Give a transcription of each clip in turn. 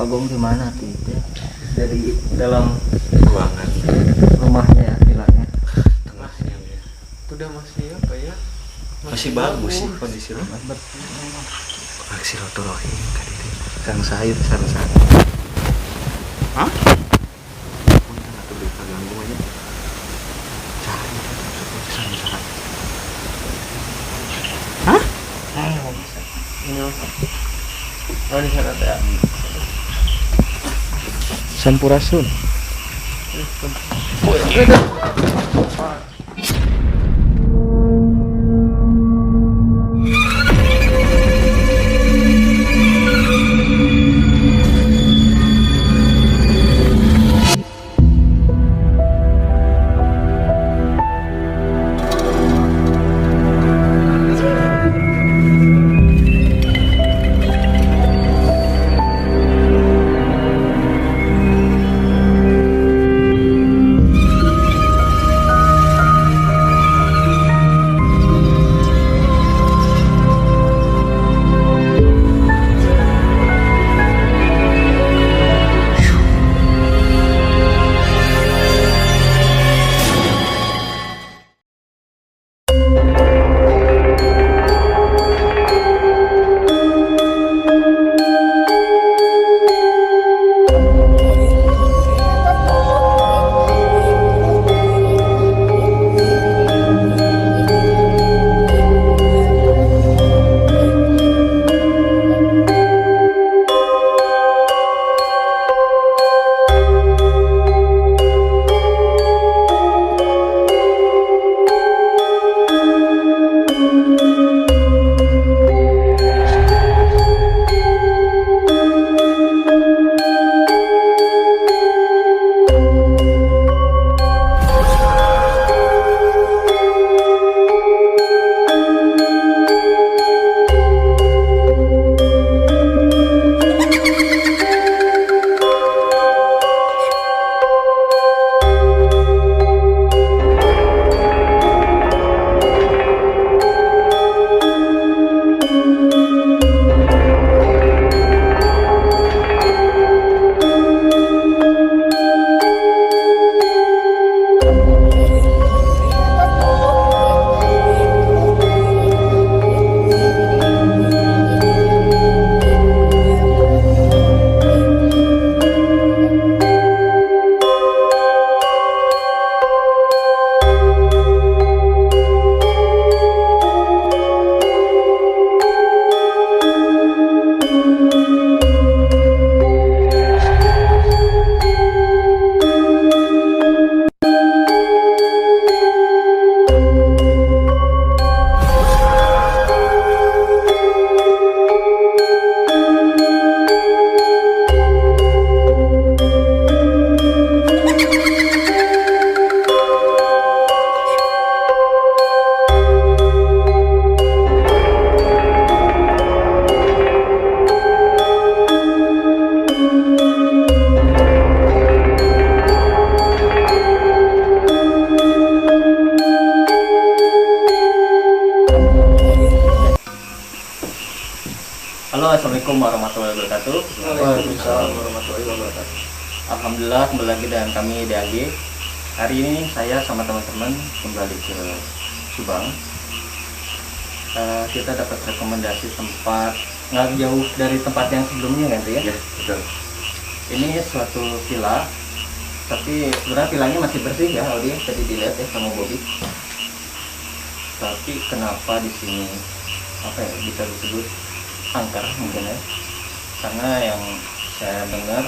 Bagong di mana tidak? Dari dalam ruangan rumahnya ya, bilangnya. tengahnya ya. Itu udah masih apa ya? Masih bagus sih kondisi rumah. Silaturahim kan itu. Kang Sahid sareng. Hah? Punten atuh deui kaganggu aja. Cari maksudnya sareng. Hah? Ini apa? Oh di sana teh. Sampurasun. Halo, assalamualaikum warahmatullahi wabarakatuh. Waalaikumsalam warahmatullahi wabarakatuh. Alhamdulillah, kembali lagi dengan kami DAG. Hari ini saya sama teman-teman kembali ke Subang. Kita dapat rekomendasi tempat nggak jauh dari tempat yang sebelumnya kan ya? Ya, betul. Ini suatu villa, tapi sebenarnya villanya masih bersih ya, Aldi. Tadi dilihat ya sama Bobby. Tapi kenapa di sini apa ya bisa disebut angker mungkin ya? Karena yang saya dengar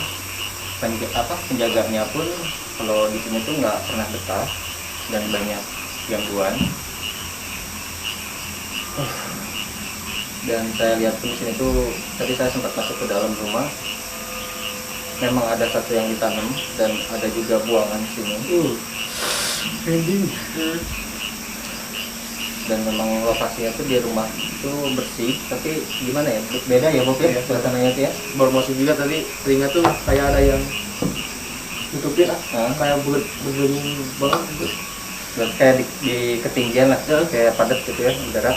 penjaganya pun kalau di sini tuh nggak pernah betah dan banyak gangguan. Dan saya lihat pun di sini tuh tadi saya sempat masuk ke dalam rumah. Memang ada satu yang ditanam dan ada juga buangan di sini. Ending. Dan memang lokasinya tuh di rumah itu bersih, tapi gimana ya, beda ya Bob ya suasananya tuh ya. Baru masuk juga tadi telinga tuh kayak ada yang tutupin kayak bergelung banget gitu. Dan kayak di ketinggian lah, kayak padat gitu ya udara.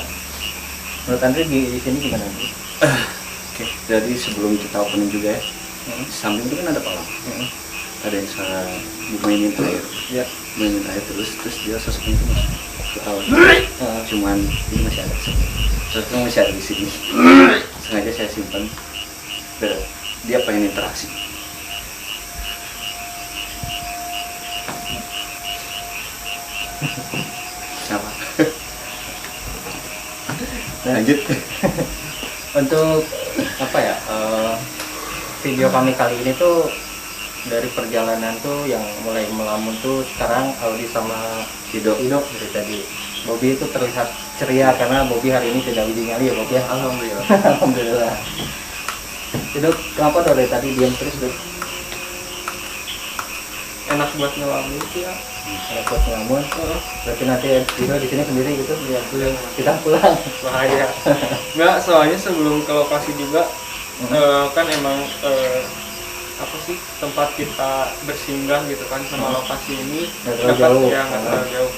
Menurut Andre di sini gimana? Oke, jadi sebelum kita opening juga ya, Samping itu kan ada kolam. Ada yang salah dimainin air. Ya. Mainin air terus dia sosoknya itu masuk ke awan. Cuman ini masih ada sosoknya masih ada di sini. Sengaja saya simpan. Dia pengen interaksi. Apa? Lanjut. Untuk apa ya, video kami kali ini tuh dari perjalanan tuh yang mulai melamun tuh sekarang Audi sama hidup dari tadi. Bobby itu terlihat ceria karena Bobby hari ini tidak uji nyali ya Bobby ya. Alhamdulillah. Alhamdulillah. Hidup kenapa tuh dari tadi diam terus Duk? Enak buat ngelamun ya. Enak buat ngelamun. Berarti nanti Dino di sini sendiri gitu. Iya, pulang. Kita pulang. Bahaya. Enggak, soalnya sebelum ke lokasi juga kan emang apa sih tempat kita bersinggah gitu kan sama lokasi ini Nggak terlalu jauh. ya nggak terlalu jauh.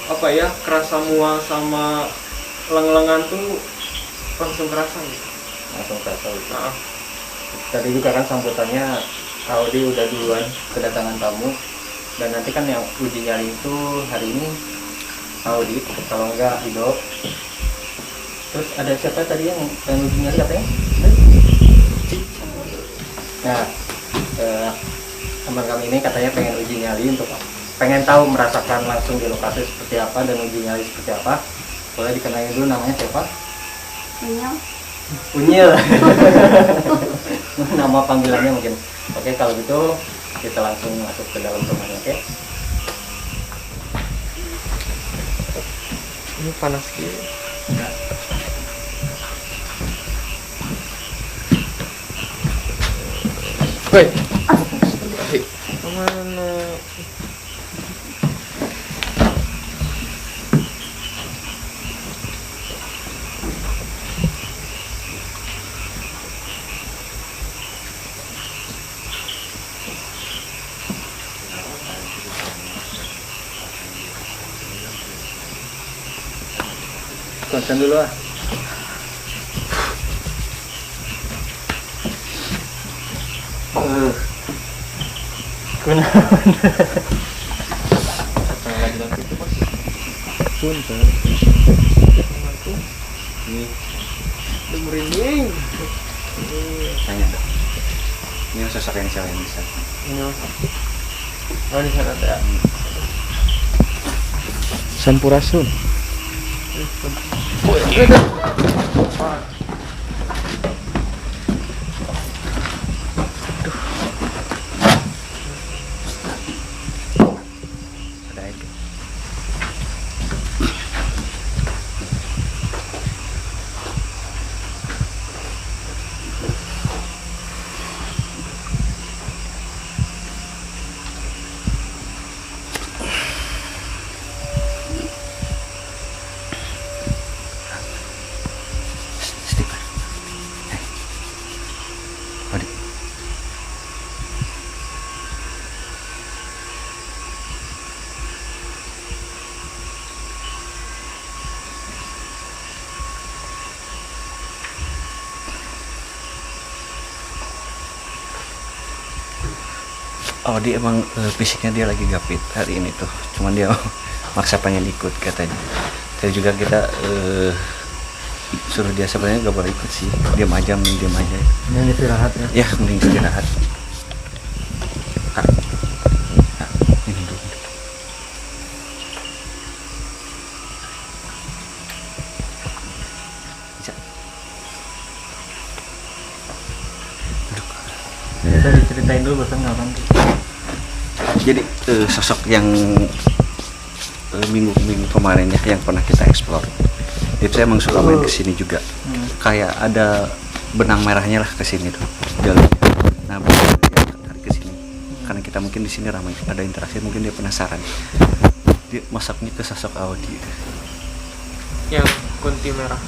Apa ya, kerasa mual sama leng-lengan tuh langsung kerasa gitu. Langsung kerasa gitu. Nah, Tadi juga kan sambutannya Audi udah duluan kedatangan tamu, dan nanti kan yang uji nyali itu hari ini Audi, kalau enggak Ido. Terus ada siapa tadi yang uji nyali apa ya? Nah, teman kami ini katanya pengen uji nyali untuk pengen tahu merasakan langsung di lokasi seperti apa dan uji nyali seperti apa. Boleh dikenalin dulu namanya siapa? Unyil. Nama panggilannya mungkin. Oke, kalau gitu kita langsung masuk ke dalam rumahnya, oke? ini panas gitu. Woi. Kemana? Konsen dulu ah. Punten. Ini Udah merinding. tanya dong. Ini sosok yang cewek yang bisa. Ini. Oh, di sana teh. Sampurasun. Ada air. Stiker. Adik. Oh, dia emang fisiknya dia lagi gapit hari ini tuh. Cuman dia maksa pengen ikut katanya. Tadi juga kita suruh dia sebenarnya gak boleh ikut sih. Diam aja, mending diam aja. Ini istirahat ya. Ya, mending istirahat. Kak. Kak, ini dulu. Bisa. Duduk. Bisa diceritain dulu bosan ngapain? Jadi sosok yang minggu kemarin ya yang pernah kita explore. Itu saya emang suka main kesini juga. Kayak ada benang merahnya lah kesini tuh jalannya. Nah, dia tertarik kesini karena kita mungkin di sini ramai ada interaksi, mungkin dia penasaran. Dia masaknya ke sosok Audi. Yang kunti merah.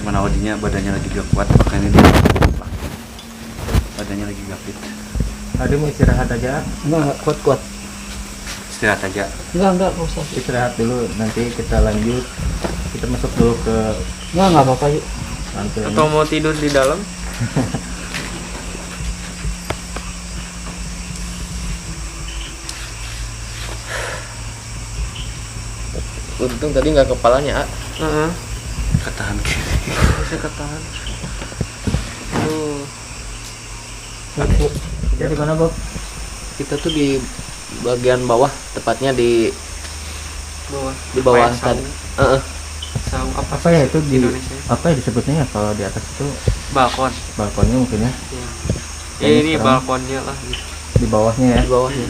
Cuman Audinya badannya lagi gak kuat, makanya dia badannya lagi gapit. Tadi mau istirahat aja. Enggak, kuat. Istirahat aja. Enggak usah. Istirahat dulu, nanti kita lanjut. Kita masuk dulu ke Enggak apa-apa yuk. Mantul. atau mau tidur di dalam. Untung tadi nggak kepalanya, Heeh. Ketahan kiri. Bisa ketahan. Tuh, Ya di mana, Bob? kita tuh di bagian bawah, tepatnya di bawah Kayak tadi. saung. Saung Apa ya itu di Indonesia? apa ya disebutnya ya kalau di atas itu Balkon. balkonnya mungkin ya. Ya, Ini ini sekarang- balkonnya lah gitu. Di bawahnya ya. Di bawahnya.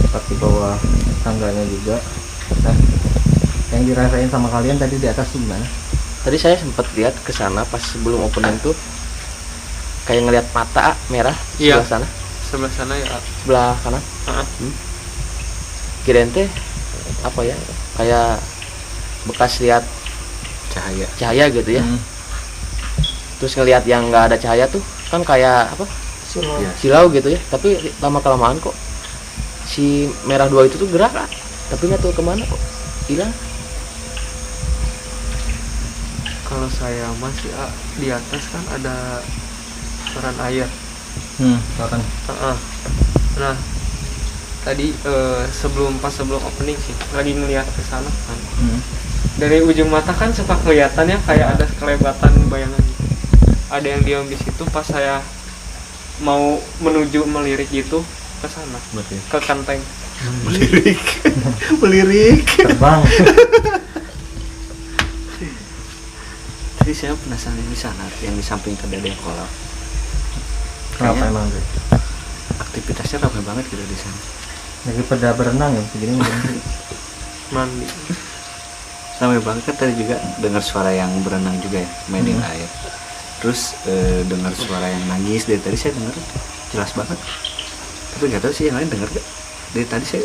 Tepat di bawah tangganya juga. Nah, yang dirasain sama kalian tadi di atas tuh gimana? Tadi saya sempat lihat ke sana pas sebelum opening tuh kayak ngelihat mata merah Iya. sebelah sana, Sebelah sana ya. sebelah kanan. Heeh. Kirain teh apa ya? Kayak bekas lihat Cahaya. cahaya gitu ya. Hmm. Terus ngelihat yang nggak ada cahaya tuh kan kayak apa? Ya. Silau gitu ya. Tapi lama kelamaan kok si merah dua itu tuh gerak, Kak. Tapi nggak tahu kemana kok hilang. Kalau saya masih di atas kan ada saluran air. Silakan. Heeh. Nah, tadi sebelum opening sih lagi ngeliat ke sana kan. Dari ujung mata kan suka kelihatannya kayak ada kelebatan bayangan gitu. Ada yang diam di situ pas saya mau menuju melirik gitu ke sana, Berarti ke kanteng. Melirik. Melirik. terbang. Tadi saya penasaran di sana yang di samping tadi ada yang kolam. Kenapa Kayaknya emang tuh? aktivitasnya ramai banget gitu di sana. Lagi pada berenang ya segini mungkin. Mandi. Ramai banget kan tadi juga dengar suara yang berenang juga ya, mainin air. Terus dengar suara yang nangis dari tadi saya dengar jelas banget. Tapi nggak tahu sih yang lain dengar gak? Dari tadi saya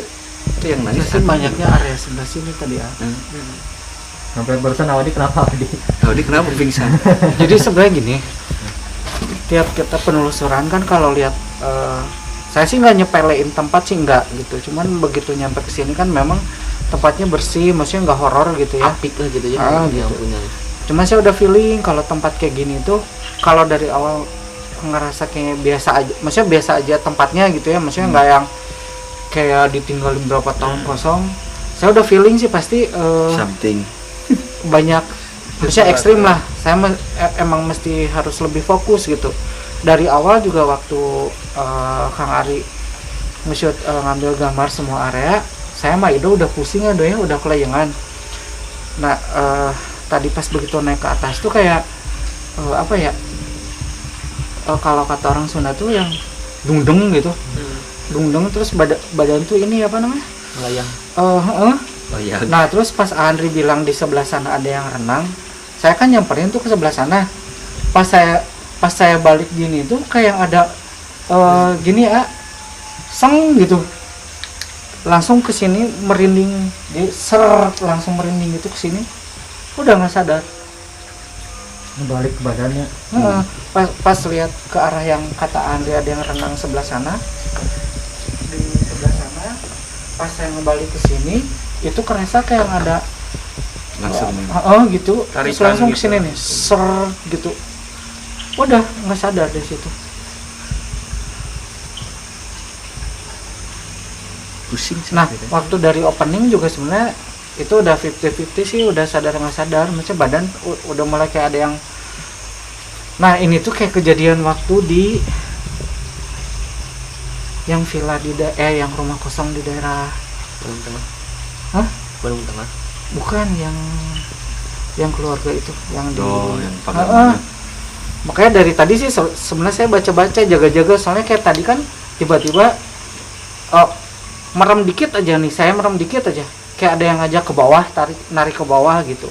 itu yang nangis. Sih banyaknya area sebelah sini tadi ya. Sampai barusan Awadi kenapa Awadi? Oh, dia kenapa pingsan? Jadi sebenarnya gini, tiap kita penelusuran kan kalau lihat, saya sih nggak nyepelein tempat sih nggak gitu. Cuman begitu nyampe ke sini kan memang tempatnya bersih, maksudnya nggak horor gitu ya. Apik lah gitu ya. Gitu. Yang punya. Cuma saya udah feeling kalau tempat kayak gini tuh kalau dari awal ngerasa kayak biasa aja, maksudnya biasa aja tempatnya gitu ya, maksudnya nggak yang kayak ditinggalin berapa tahun kosong. Saya udah feeling sih pasti Something. banyak, maksudnya ekstrim lah. Saya emang mesti harus lebih fokus gitu. Dari awal juga waktu Kang Ari nge-shoot ngambil gambar semua area, saya sama Ido udah pusing ya, udah kelayangan. Nah tadi pas begitu naik ke atas tuh kayak apa ya, kalau kata orang Sunda tuh yang dungdeng gitu, dungdeng, terus badan tuh ini apa namanya, Melayang. Oh iya. Nah terus pas Andri bilang di sebelah sana ada yang renang, saya kan nyamperin tuh ke sebelah sana. Pas saya balik gini tuh kayak ada gini ya, seng gitu, langsung ke sini merinding, jadi seret langsung merinding gitu ke sini, udah nggak sadar. Balik ke badannya. Pas lihat ke arah yang kata Andri ada yang renang sebelah sana, di sebelah sana, pas saya ngebalik ke sini itu kerasa kayak ada Langsung. gitu, terus Tarikan langsung gitu. kesini nih, ser gitu, udah nggak sadar di situ. Pusing sih. Nah gitu. waktu dari opening juga sebenarnya itu udah 50-50 sih, udah sadar nggak sadar, maksudnya badan udah mulai kayak ada yang, nah ini tuh kayak kejadian waktu di yang villa yang rumah kosong di daerah, Bandung Tengah. Hah? Bandung Tengah. bukan yang keluarga itu yang di Oh, yang Heeh. pagarnya. Makanya dari tadi sih sebenarnya saya baca-baca jaga-jaga, soalnya kayak tadi kan tiba-tiba merem dikit aja nih, saya merem dikit aja kayak ada yang ngajak ke bawah, narik ke bawah gitu,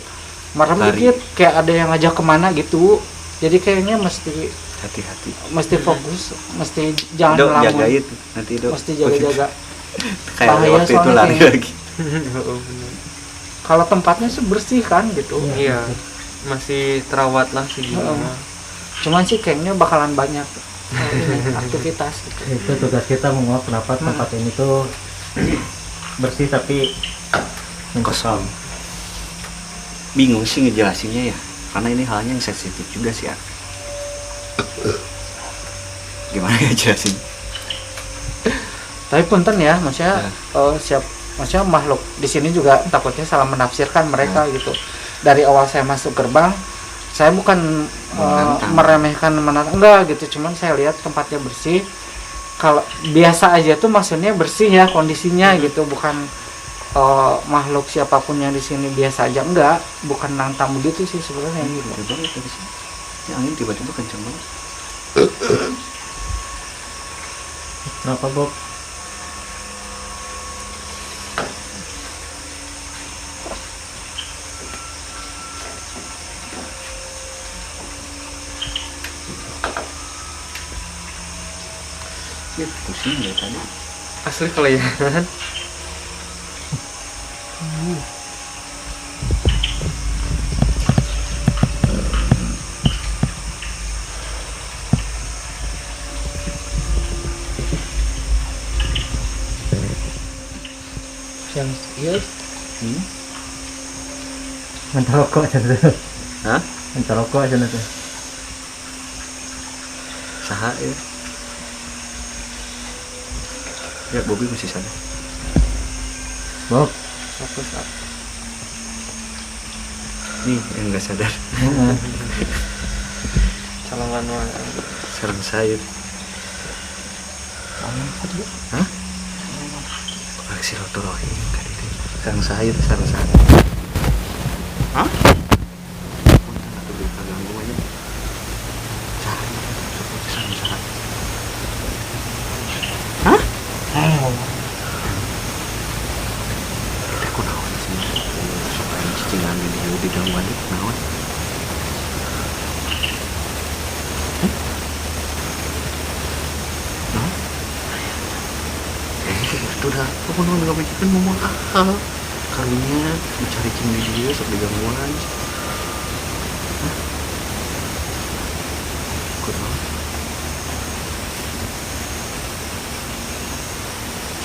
merem Lari. dikit kayak ada yang ngajak kemana gitu. Jadi kayaknya mesti Hati-hati. fokus, mesti jangan Dok, melamun, jaga itu. Nanti Dok. mesti jaga-jaga. Kayak Bahaya waktu itu soalnya lari kayaknya. lagi. Kalau tempatnya sih bersih kan gitu. Iya, masih terawat lah sih gimana. Cuman sih kayaknya bakalan banyak ini, aktivitas gitu. Itu tugas kita menguak kenapa tempat ini tuh bersih tapi Kosong. Bingung sih ngejelasinnya ya. karena ini halnya yang sensitif juga sih ya. Gimana ya jelasin? Tapi punten ya, maksudnya maksudnya makhluk di sini juga takutnya salah menafsirkan mereka gitu. Dari awal saya masuk gerbang, saya bukan meremehkan menantang, enggak gitu, cuman saya lihat tempatnya bersih. Kalau biasa aja tuh maksudnya bersih ya kondisinya gitu, bukan makhluk siapapun yang di sini biasa aja, enggak, bukan nantang begitu sih sebenarnya gitu. Ya, angin tiba-tiba kenceng banget. Kenapa Bob? Ya, pusing ya tadi. Asli kelihatan. Yang iya Minta rokok aja tuh. Hah? Minta rokok aja tuh. Saha ya? Ya, Bobby masih sana. Bob. Nih, yang nggak sadar. Calongan Sarang sayur. Hah? Silaturahim kan itu. Sarang sayur. Hah? Atau bisa ganggu aja. Sarang sayur. Hah? Kita kunaon sih? Supaya cicingan ini diganggu aja kunaon. Udah, aku mau nggak pikirkan mau akal karunya mencari cing dia sok digangguan. Kurang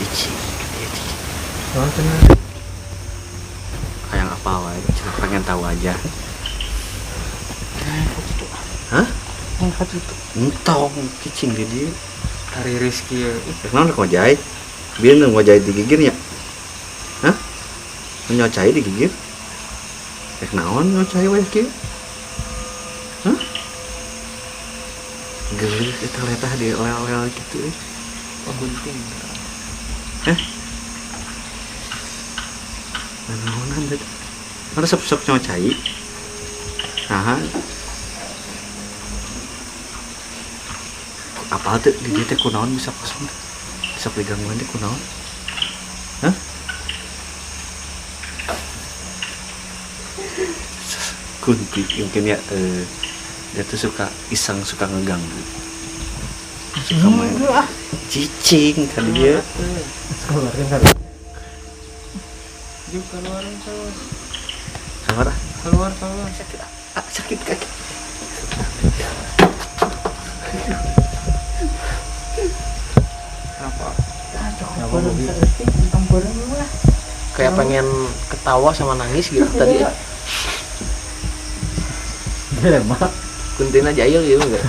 cicing dia cicing kayak apa wae, cuma pengen tahu aja. Hah? Entong cicing dia hari Rizky ya. kenapa kau jahit biar mau jahit digigir ya? Hah? Menyocai digigir? Naon nyocai wae kieu? Hah? Gelis eta letah di oleh-oleh gitu. Gunting. Hah? Naonan teh? Ada sep-sep nyocai. Nah, apa tuh di teh kunaon bisa kosong? Bisa digangguan teh kunaon? Hah? Kunti mungkin ya dia tuh suka iseng, suka ngeganggu, suka main cicing kan dia. Keluarin kan. Yuk keluar. Sabar ah. Keluar. Sakit kaki. Apa? kayak pengen ketawa sama nangis gitu tadi ya. Lemak. Kuntina jahil gitu enggak?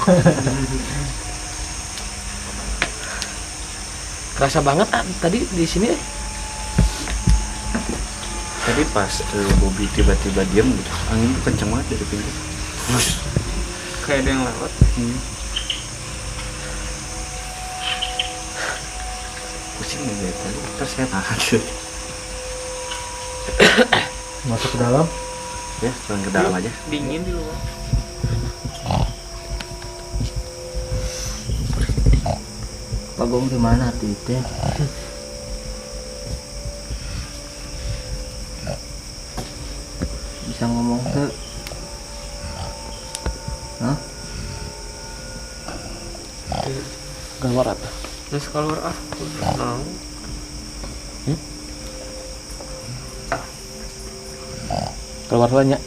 Kerasa banget tadi di sini. Tadi pas Bobby tiba-tiba diam gitu, angin tuh kenceng banget dari pintu. Kayak ada yang lewat. Pusing nih tadi, terus saya tahan tuh. Masuk ke dalam. Ya, jalan ke dalam aja. Dingin di luar. Bagong gimana tuh itu? Bisa ngomong tuh? Hah? Keluar apa? Terus keluar Nah. Keluar banyak.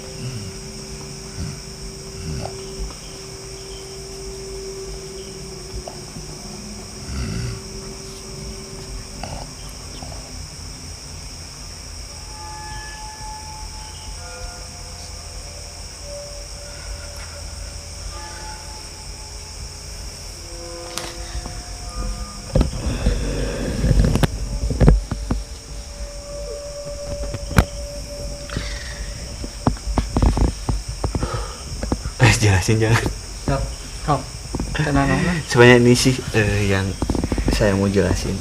jelasin jangan. Sok tenang. Sebenarnya ini sih yang saya mau jelasin.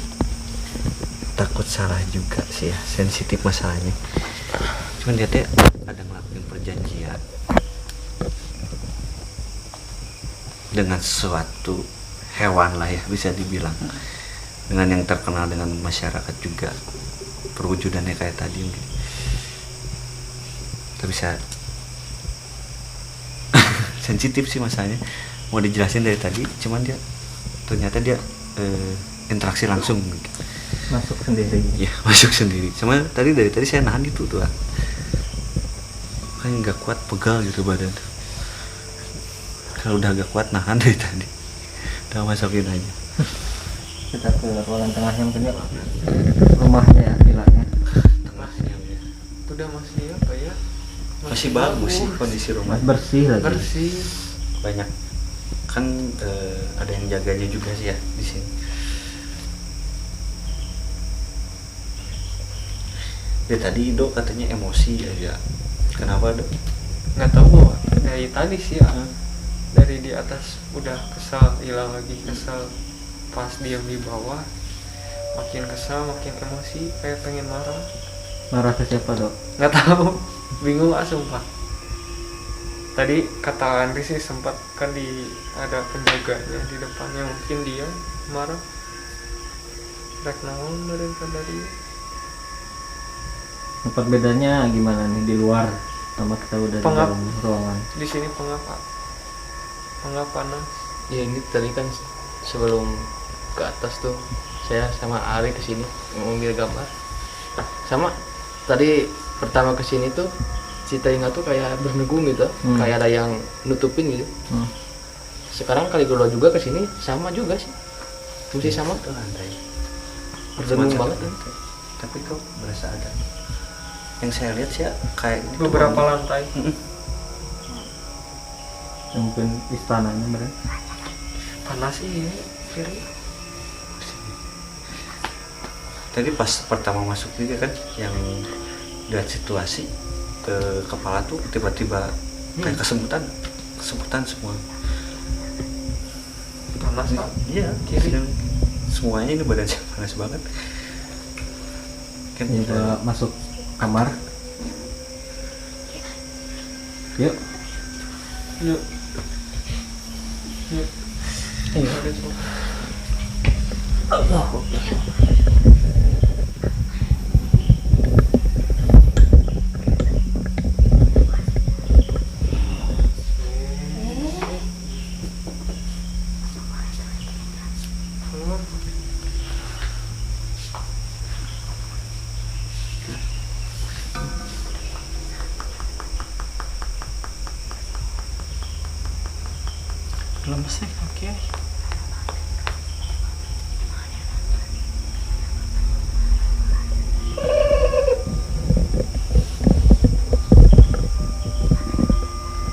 Takut salah juga sih ya, sensitif masalahnya. Cuman dia teh ada ngelakuin perjanjian dengan suatu hewan lah ya, bisa dibilang, dengan yang terkenal dengan masyarakat juga, perwujudannya kayak tadi mungkin. Tapi saya sensitif sih masalahnya, mau dijelasin dari tadi, cuman dia ternyata dia interaksi langsung gitu. Masuk sendiri. Ya masuk sendiri. Cuma dari tadi saya nahan itu tuh, kan nggak kuat, pegal gitu badan. Kalau udah agak kuat nahan dari tadi, udah masukin aja. Kita ke ruangan tengahnya mungkin ya, rumahnya ya, vilanya. Tengahnya ya. Itu udah masih apa ya? Masih bagus sih kondisi rumah. Masih bersih lagi. Bersih. Banyak kan ada yang jaganya juga sih ya di sini. Ya tadi Ido katanya emosi aja. Kenapa Dok? Nggak tahu dari tadi sih ya. Dari di atas udah kesal, hilang lagi kesal. Pas diam di bawah makin kesal, makin emosi, kayak pengen marah. Marah ke siapa Dok? Nggak tahu, bingung ah sumpah. Tadi kata Andri sih sempat kan ada penjaganya di depannya, mungkin dia marah. Rek naon daripada dia. Tempat bedanya gimana nih di luar sama kita udah di Pengap. dalam ruangan? Di sini pengap panas. Ya ini tadi kan sebelum ke atas tuh saya sama Ari kesini mengambil gambar. Sama tadi pertama kesini tuh si telinga tuh kayak bernegung gitu, kayak ada yang nutupin gitu. Sekarang kali kedua juga kesini sama juga sih, masih sama Itu lantai. berdengung Cuma banget. satu lantai. Tapi kok berasa ada. Yang saya lihat sih ya, kayak ini tuh Beberapa bangun. lantai. Mungkin istananya mereka. Panas sih ini, Firi. Tadi pas pertama masuk juga kan, yang lihat situasi ke kepala tuh tiba-tiba kayak kesemutan semua. Panas kan? Iya, Kiri. semuanya ini badan saya panas banget. Kan Kita masuk kamar. Yuk. Yuk. Yuk. Ada coba. Lemes nih kaki.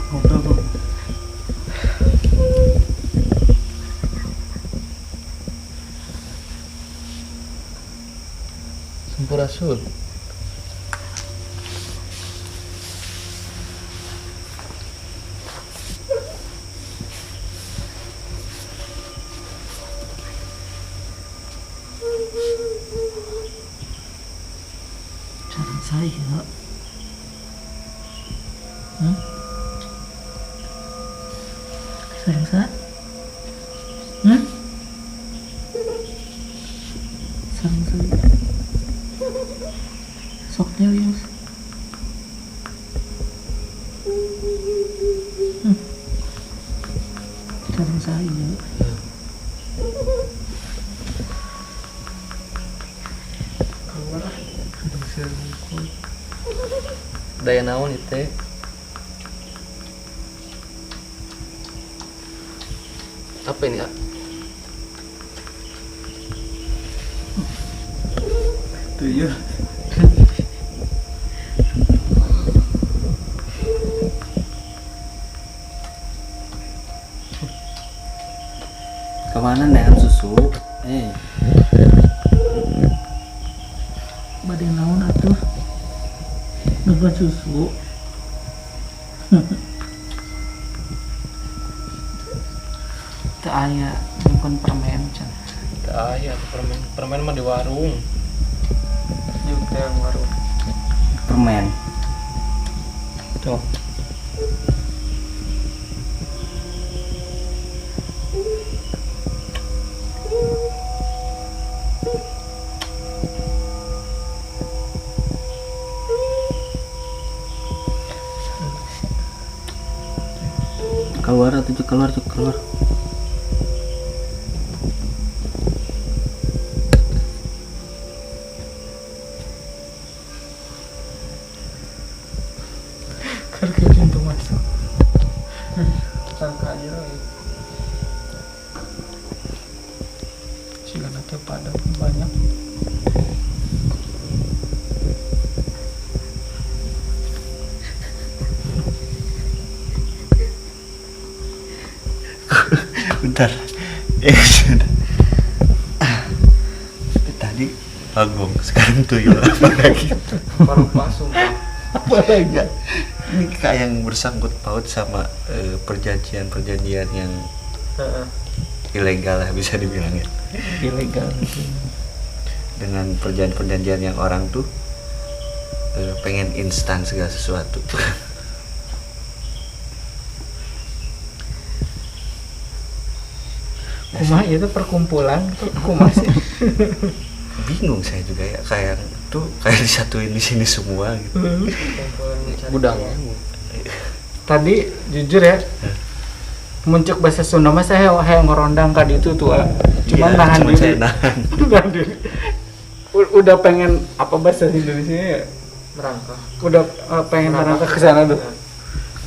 Ngobrol bro. Sampurasun. Sarang saya. Sarang saya. Sarang saya. Soknya Wius. Sarang saya. Daya naon itu teh? Apa ini ya? Tuyul. Kemana nih susu? Badai naon atuh? Nugas susu. aya nyimpen permen can. Ya permen mah di warung. Yuk teh yang warung. Permen. Tuh. Keluar atau keluar. Kan ke pintu masuk. Sangka aja lah. Siga nanti pada banyak. Bentar. Sudah. Tadi bagong, sekarang tuyul apa lagi? Paruh sumpah. Apa lagi? Ini kayak yang bersangkut paut sama perjanjian yang Heeh. ilegal lah bisa dibilang ya. Ilegal. Dengan perjanjian yang orang tuh pengen instan segala sesuatu. Kumah itu perkumpulan kumah sih. Bingung saya juga ya, kayak tuh kayak disatuin di sini semua gitu. Gudang. Tadi jujur ya, muncul bahasa Sunda mah saya hayang ngorondang ka ditu tuh. Cuma Iya, nahan cuman diri. saya nahan. Nahan diri. Udah pengen apa bahasa Indonesia ya? Merangkak. Udah pengen merangkak ke sana tuh.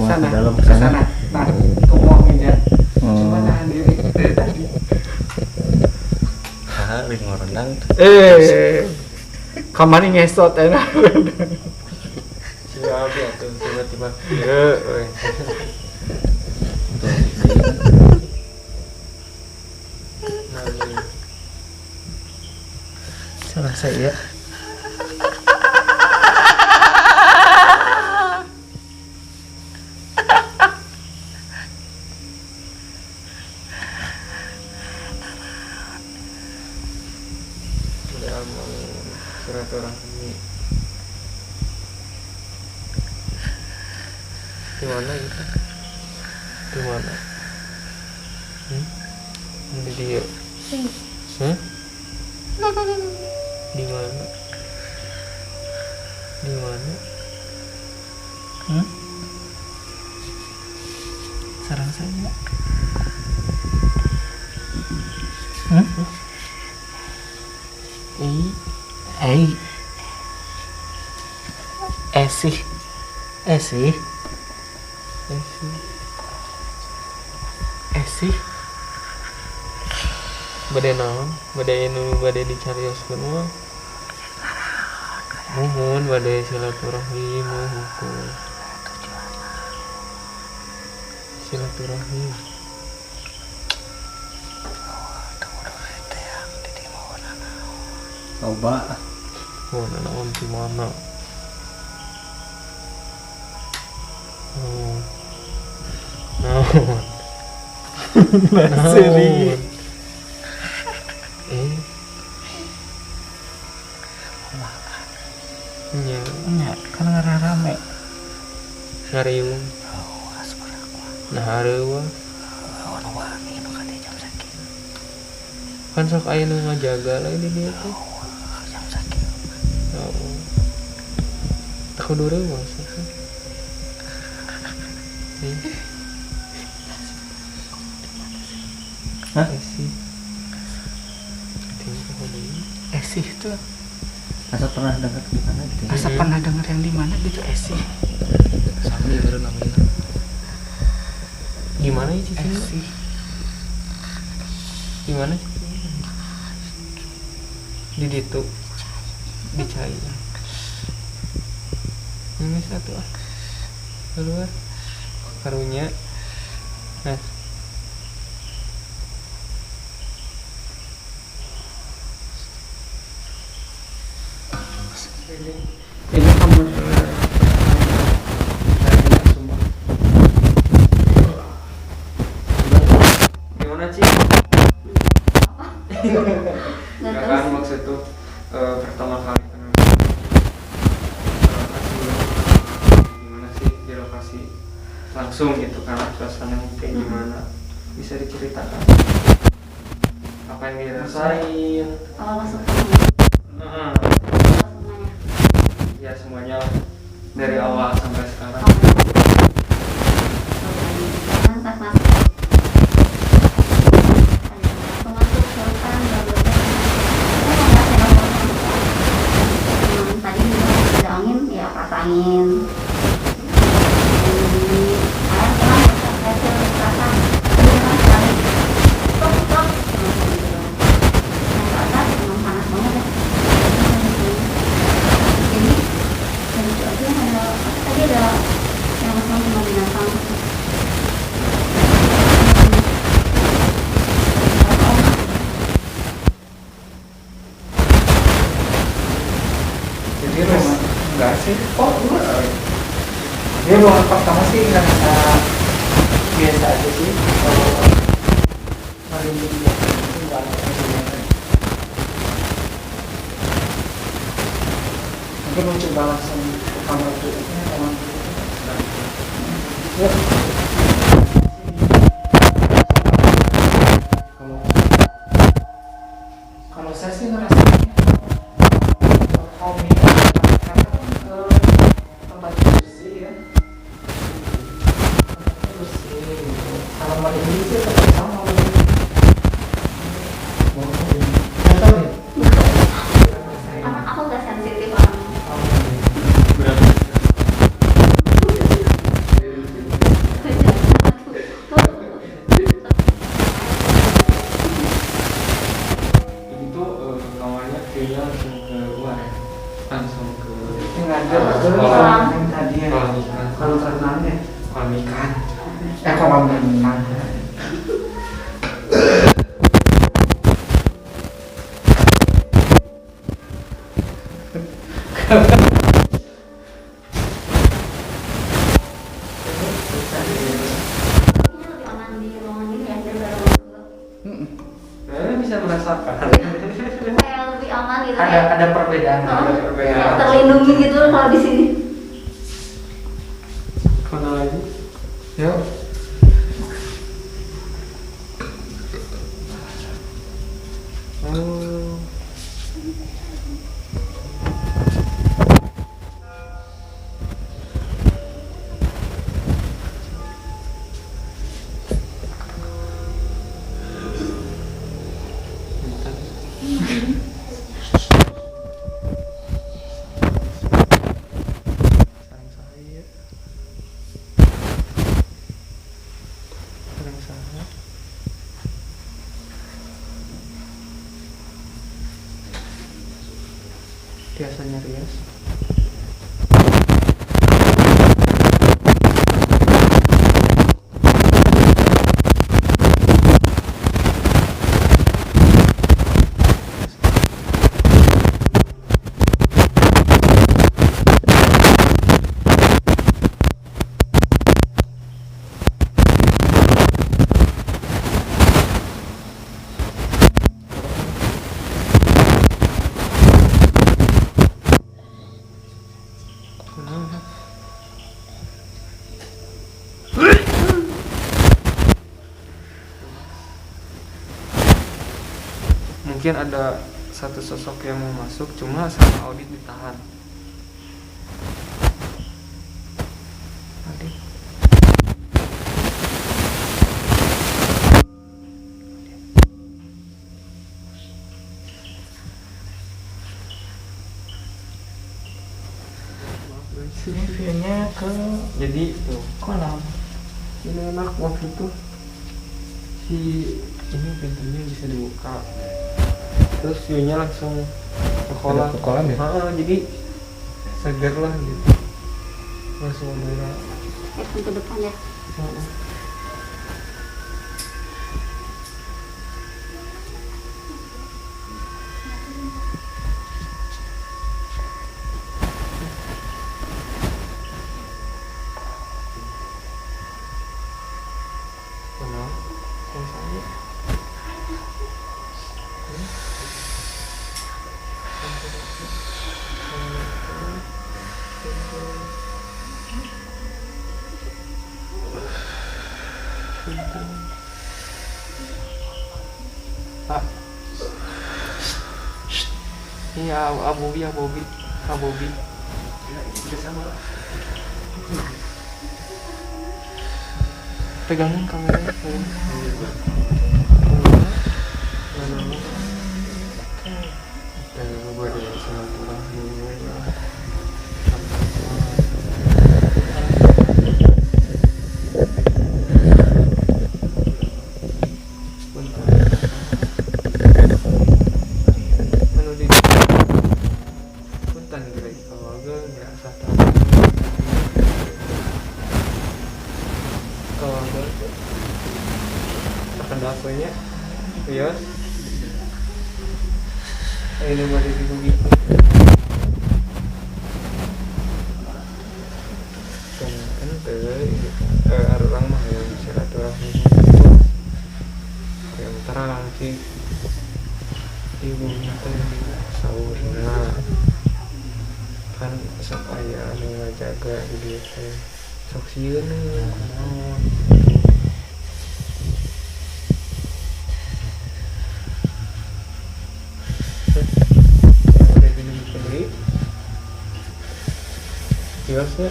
Wah, Sana, ke dalam ke sana. sana. Nah, ngomongnya. Cuma nahan diri dari tadi. Haha, lingor rendang. Kamari ngesot enak. Siap ya tuh tiba-tiba. Ya, weh. Nah, ini. Salah saya. Udah mau silaturahmi. Di mana gitu? Di mana? Di dia. Di mana? Di mana? Sarang saya. Esih. Badai naon? Badai nu badai dicarioskeun mah. Muhun badai silaturahmi hukum. Silaturahmi. Coba. Oh, naon di mana? Oh. Naon? Serius. Nya, Nya, kan rame. ngariung. Nah, hareuwa. Kan sok aya nu ngajaga lah di dieu teh. Oh. Tak kudu reuwa sok. Hah? Sih. Tinggal kudu. Esih tuh. Asa pernah dengar di mana gitu. Asa pernah dengar yang di mana gitu Esih. Sami baru namanya. Gimana ya Cici? Esih. Gimana sih? Di ditu dicai. Ini satu ah. Keluar. Karunya. Nah. Ini kamar Gimana Ci? langsung gitu kan suasananya kayak gimana, bisa diceritakan apa yang dirasain? Kalau masuk kampus Heeh. semuanya. Ya semuanya dari awal sampai sekarang. Kan pas masuk aku masuk sultan tadi juga ada angin ya pas angin Jadi rumah enggak sih, oh enggak. Dia ruangan pertama sih ngerasa biasa aja sih. Kalau hari ini enggak ada yang mungkin mau coba langsung ke kamar berikutnya teman. Ya. Kalau saya sih ngerasanya home ini karena ke tempat bersih ya, tempat bersih gitu. Kalau mau di sini sih tetap sama nggak tahu ya. karena aku nggak sensitif orangnya. Itu kamarnya kayaknya langsung ke luar ya, langsung ke Nggak ada Kolam. yang tadi ya. kolam ikan. Kalau renangnya, Kolam ikan. kolam renang. Ini lebih aman di ruangan ini ya daripada ruangan Nah, bisa merasakan. kayak lebih aman gitu kayak Ada perbedaan. kayak terlindungi gitu kalau di sini. Mana lagi? Yuk. Biasanya rias. Mungkin ada satu sosok yang mau masuk, cuma sama audit ditahan. Audit. Ini view-nya ke Jadi tuh kolam. ini enak waktu itu si ini pintunya bisa dibuka, terus view-nya langsung ke kolam. Ke kolam ya? Jadi segar lah gitu, langsung udara. Pintu depan ya. Mana? Yang saya. Pak. Iya, Abobi. Pegangin kameranya. Pendapatnya, iya. Ini masih dibugi. Kan orang mah yang silaturahmi. Yang terang sih. Ibu minta sahurna. Kan supaya ngajaga diri teh. Sok sieun naon. Biasanya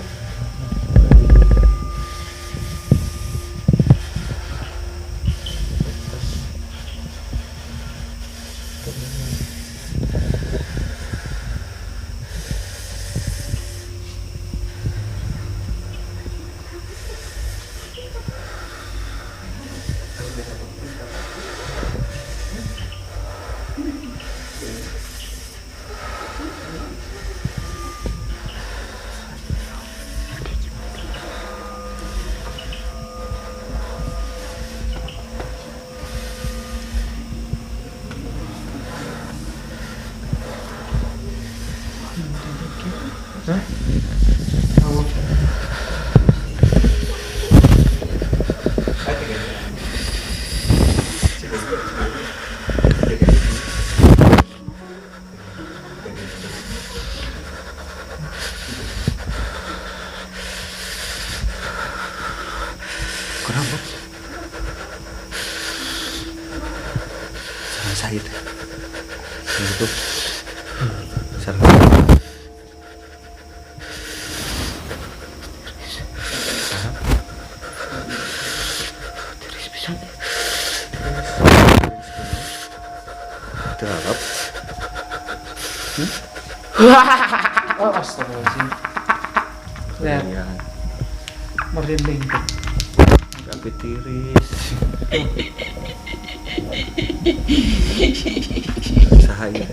Kenapa? Sarang Said. Itu. Sarang. Terap. Oh, astagfirullahaladzim. Lihat, Ya, merinding. sampai tiris. Sahaya.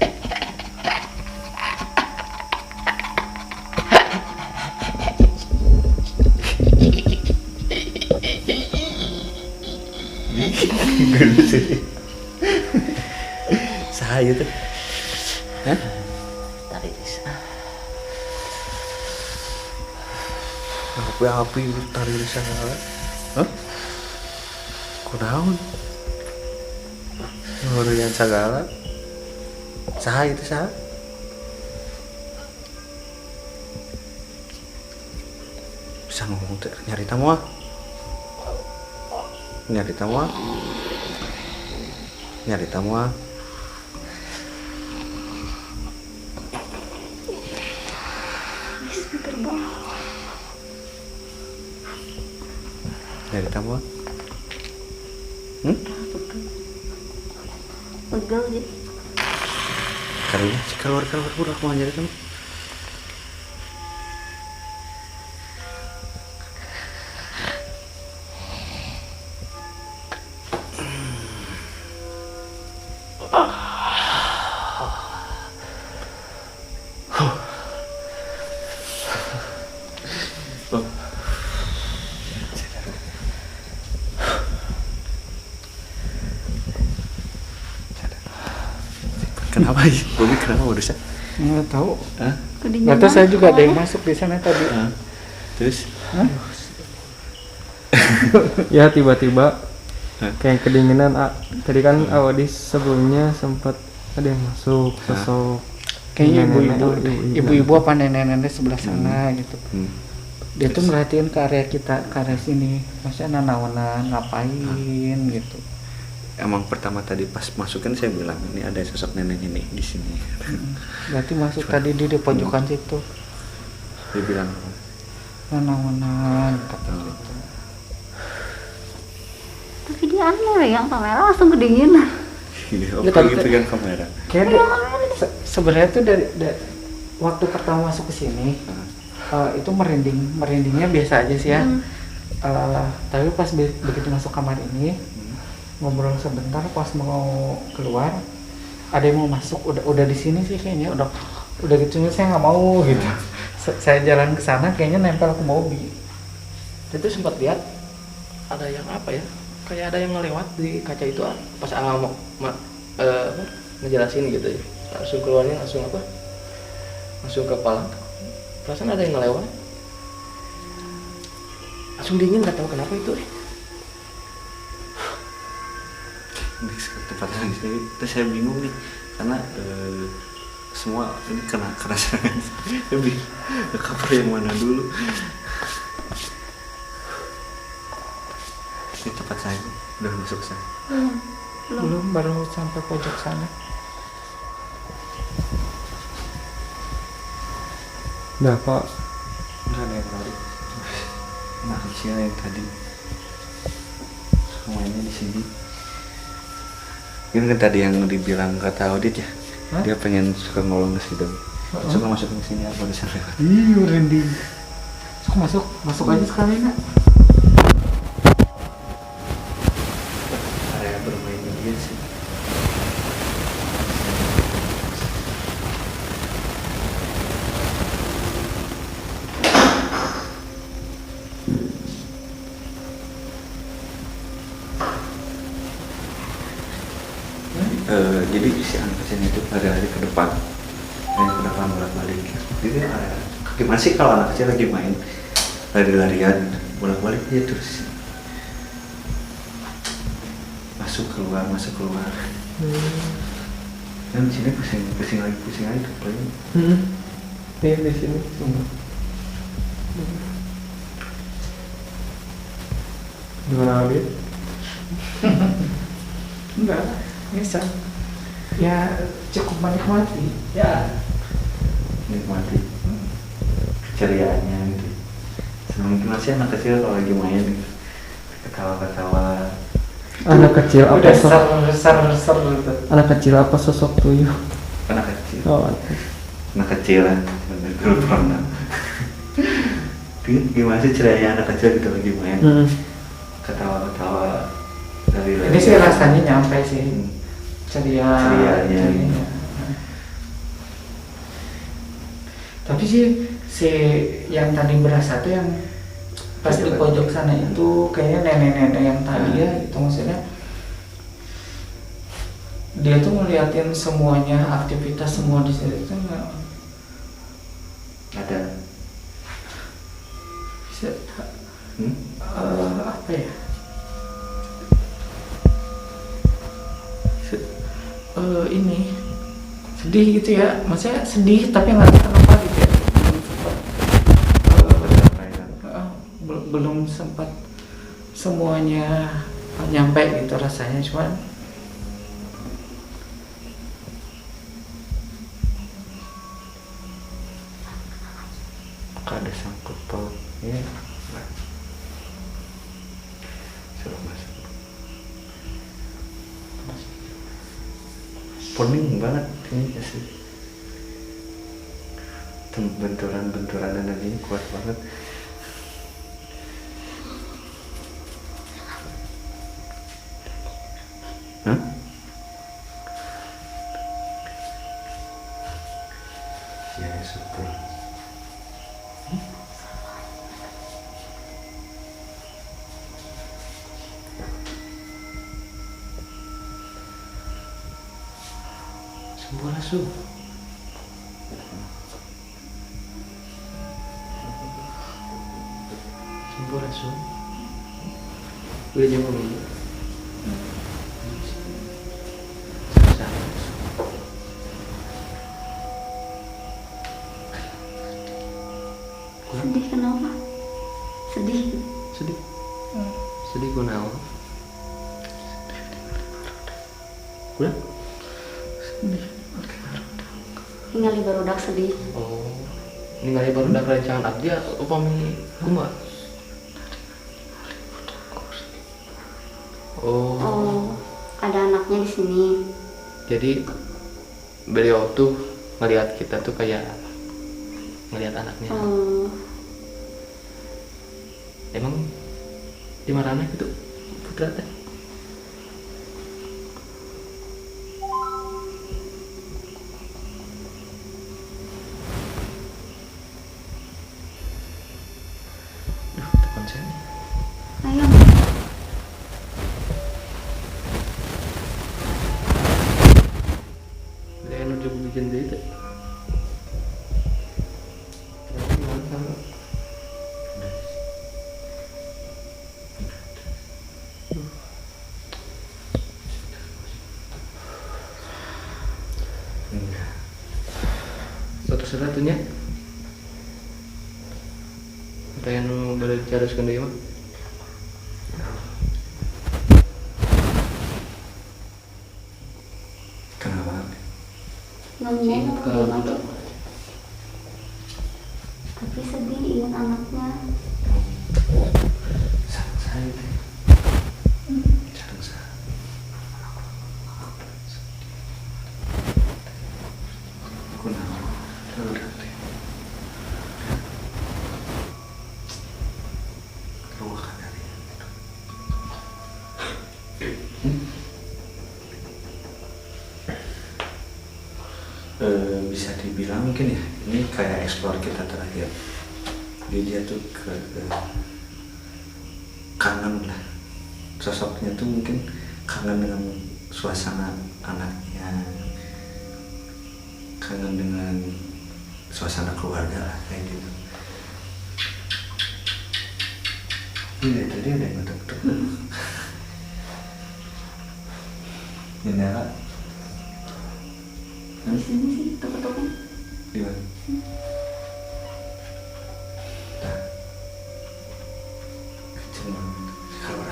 Sahaya tuh. Hah? Taris. Api taris sana. Hah? Kunaon? Ngurian segala. Saha itu saha? Bisa ngomong teh nyari tamu ah. Nyari tamu ah. Nyari tamu ah. Nyari tamu ah. Pegang sih. Karena keluar budak mau nyari tamu. Kenapa ya? Bobi kenapa udah sih? Nggak tahu. Hah? Nggak tahu, saya juga ada yang masuk di sana tadi. Terus? Ya tiba-tiba kayak kedinginan. Tadi kan Awadis sebelumnya sempat ada yang masuk sosok Kayaknya nenek-nenek, ibu-ibu apa nenek-nenek sebelah sana gitu. Dia tuh merhatiin ke area kita, ke area sini. Maksudnya nanawanan, ngapain gitu. Emang pertama tadi pas masukin saya bilang ini ada sosok nenek ini di sini. Berarti masuk tadi di pojokan situ. Dia bilang Nanawanan kata gitu. Tapi dia aneh yang kamera langsung kedingin. iya, Ya, oke tapi- pegang kamera. Kayak sebenarnya tuh dari waktu pertama masuk ke sini itu merindingnya biasa aja sih ya. Tapi pas begitu masuk kamar ini ngobrol sebentar, pas mau keluar ada yang mau masuk, udah di sini sih kayaknya udah gitu saya nggak mau gitu. Saya jalan ke sana kayaknya nempel ke mobil. Itu sempat lihat ada yang apa ya, kayak ada yang ngelewat di kaca itu pas mau ngejelasin gitu ya, langsung keluarnya langsung ke kepala, perasaan ada yang ngelewat, langsung dingin, nggak tahu kenapa itu. Di tempat yang di sini terus saya bingung nih karena semua ini kena serangan. Lebih cover yang mana dulu? Ini tempat saya udah masuk sana. Belum, baru sampai pojok sana. Nah Pak, Udah ada yang lari. Nah kecil yang tadi semuanya di sini. Ini kan tadi yang dibilang kata Audit ya. Hah? Dia pengen suka ngolong ke situ. Suka masuk ke sini apa bisa lewat. Iya, merinding. Masuk aja sekali nak. Area bermainnya dia sih. Jadi si anak kecil itu lari-lari ke depan, bolak-balik. Jadi gimana sih kalau anak kecil lagi main lari-larian bolak-balik dia terus masuk keluar. Dan sini pusing lagi paling. nih di sini. Gimana Adit? Enggak, bisa. Ya cukup menikmati. Ya. Nikmati keceriaannya gitu. Senang gimana sih anak kecil kalau lagi main gitu. Ketawa-ketawa. Anak kecil apa Udah sosok? besar gitu. Anak kecil apa sosok tuyul? Anak kecil. Oh, Anak kecilan bener pernah. Gimana sih cerianya anak kecil gitu lagi main ketawa-ketawa dari Ini sih rasanya nyampe sih. Cerianya. cerianya. Tapi sih si yang tadi berasa tuh yang pas di pojok sana itu kayaknya nenek-nenek yang tadi ya, itu maksudnya dia tuh ngeliatin semuanya, aktivitas semua di situ tuh nggak ada bisa apa ya, ini sedih gitu ya, maksudnya sedih tapi nggak tahu kenapa gitu ya, belum sempat semuanya nyampe gitu rasanya, cuman ada sangkut paut ya. Suruh masuk. Pening banget ini sih. Benturan-benturan energinya kuat banget. Hah? Ya syukur. Sampurasun. Sampurasun. Boleh jawab dulu. Sedih kenapa? sedih. Sedih. Sedih kunaon? Kuda? Ningali barudak sedih. Oh. Ningali barudak rancangan abdi upami kumaha? Oh. Oh, ada anaknya di sini. Jadi beliau tuh ngelihat kita tuh kayak ngelihat anaknya. Oh, Emang di mana gitu Putra teh? Duh, telepon saya nih. ayo. Dia nuju bikin dia teh. Satu-satunya kita yang balik caruskan deui mah. Kenapa? Ngomong Cinta gimana? budak. Tapi sedih ingat anaknya. Sareng saya teh. Sareng saya. Kunaon? Barudak teh. Keluar dari itu. Bisa dibilang mungkin ya ini kayak explore kita terakhir. Jadi dia tuh kangen lah, sosoknya tuh mungkin kangen dengan suasana anaknya, kangen dengan suasana keluarga lah kayak gitu. Iya tadi ada yang ngetuk-tuk. Jendela Di sini sih tuk-tuknya. di mana? Nah, cuma kalau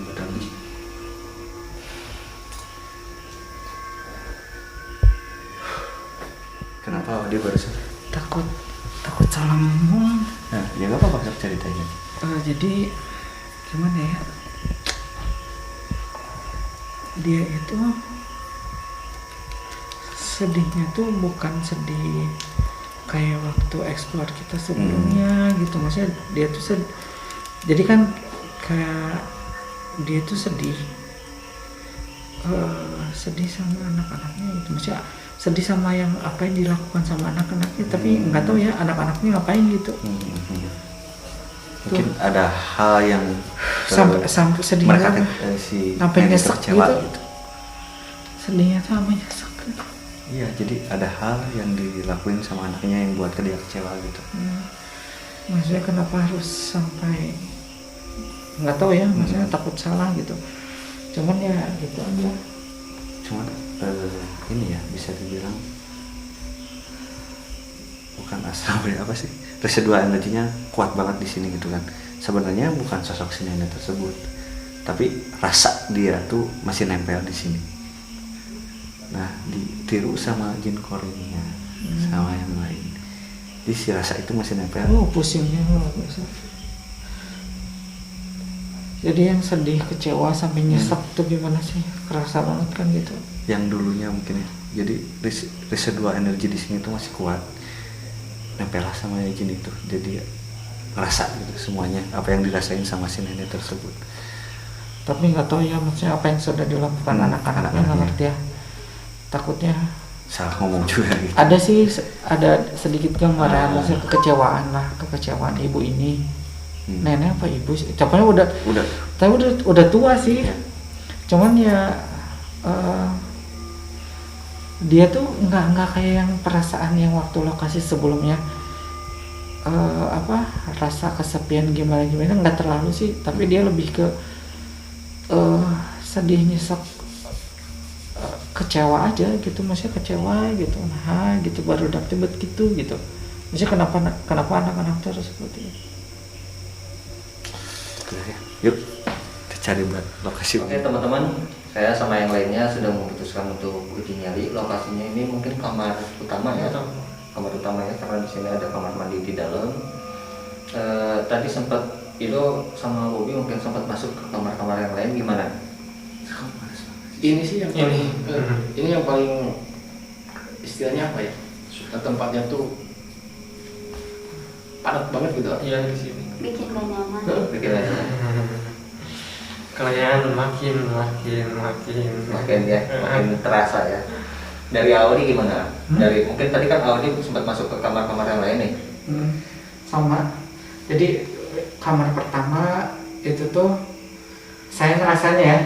betul. Kenapa dia barusan? takut salah ngomong. Nah, ya nggak apa-apa ceritanya. Jadi gimana ya, dia itu sedihnya tuh bukan sedih kayak waktu explore kita sebelumnya gitu, maksudnya dia tuh jadi kan kayak dia tuh sedih sedih sama anak-anaknya gitu, maksudnya sedih sama yang apa yang dilakukan sama anak-anaknya, tapi nggak tahu ya anak-anaknya ngapain gitu. Mungkin ada hal yang sampai sedih mereka banget. si Sampai nenek nyesek kecewa gitu. Sedihnya tuh sama nyesek gitu. Iya, jadi ada hal yang dilakuin sama anaknya yang buat dia kecewa gitu. Maksudnya kenapa harus sampai nggak tahu ya, maksudnya takut salah gitu. Cuman ya gitu aja. Cuman ini ya bisa dibilang bukan asal apa sih, residual energinya kuat banget di sini gitu kan. Sebenarnya bukan sosok si nenek tersebut, tapi rasa dia tuh masih nempel di sini. Nah, ditiru sama jin korinnya sama yang lain. Jadi si rasa itu masih nempel. Pusingnya luar biasa. Jadi yang sedih, kecewa sampai nyesek tuh gimana sih? Kerasa banget kan gitu. Yang dulunya mungkin ya. Jadi residual energi di sini tuh masih kuat. Nempel lah sama jin itu. Jadi ngerasa gitu semuanya apa yang dirasain sama si nenek tersebut. Tapi nggak tahu ya maksudnya apa yang sudah dilakukan anak-anaknya, nggak ngerti ya. Takutnya Salah ngomong juga gitu. ada sih, ada sedikit gambaran maksudnya kekecewaan ibu ini. Nenek apa ibu sih? Capanya tapi udah tua sih. Ya. Cuman ya dia tuh nggak kayak yang perasaan yang waktu lokasi sebelumnya, rasa kesepian gimana nggak terlalu sih, tapi dia lebih ke sedih, nyesek, kecewa aja gitu, maksudnya kecewa gitu, nah gitu baru dapet gitu, maksudnya kenapa anak-anak terus seperti itu. Udah ya, yuk kita cari buat lokasi. Oke teman-teman, saya sama yang lainnya sudah memutuskan untuk uji nyali. Lokasinya ini mungkin kamar utama ya, kamar utama ya, karena di sini ada kamar mandi di dalam. Tadi sempat Ido sama Bobi mungkin sempat masuk ke kamar-kamar yang lain, gimana? Ini sih yang paling ini yang paling istilahnya apa ya? Tempatnya tuh padat banget gitu. Iya di sini. Bikin gak nyaman. Bikin aja. Kalian makin Makin terasa ya. Dari Audi gimana? Dari mungkin tadi kan Audi sempat masuk ke kamar-kamar yang lain nih. Sama. Jadi kamar pertama itu tuh saya ngerasanya ya,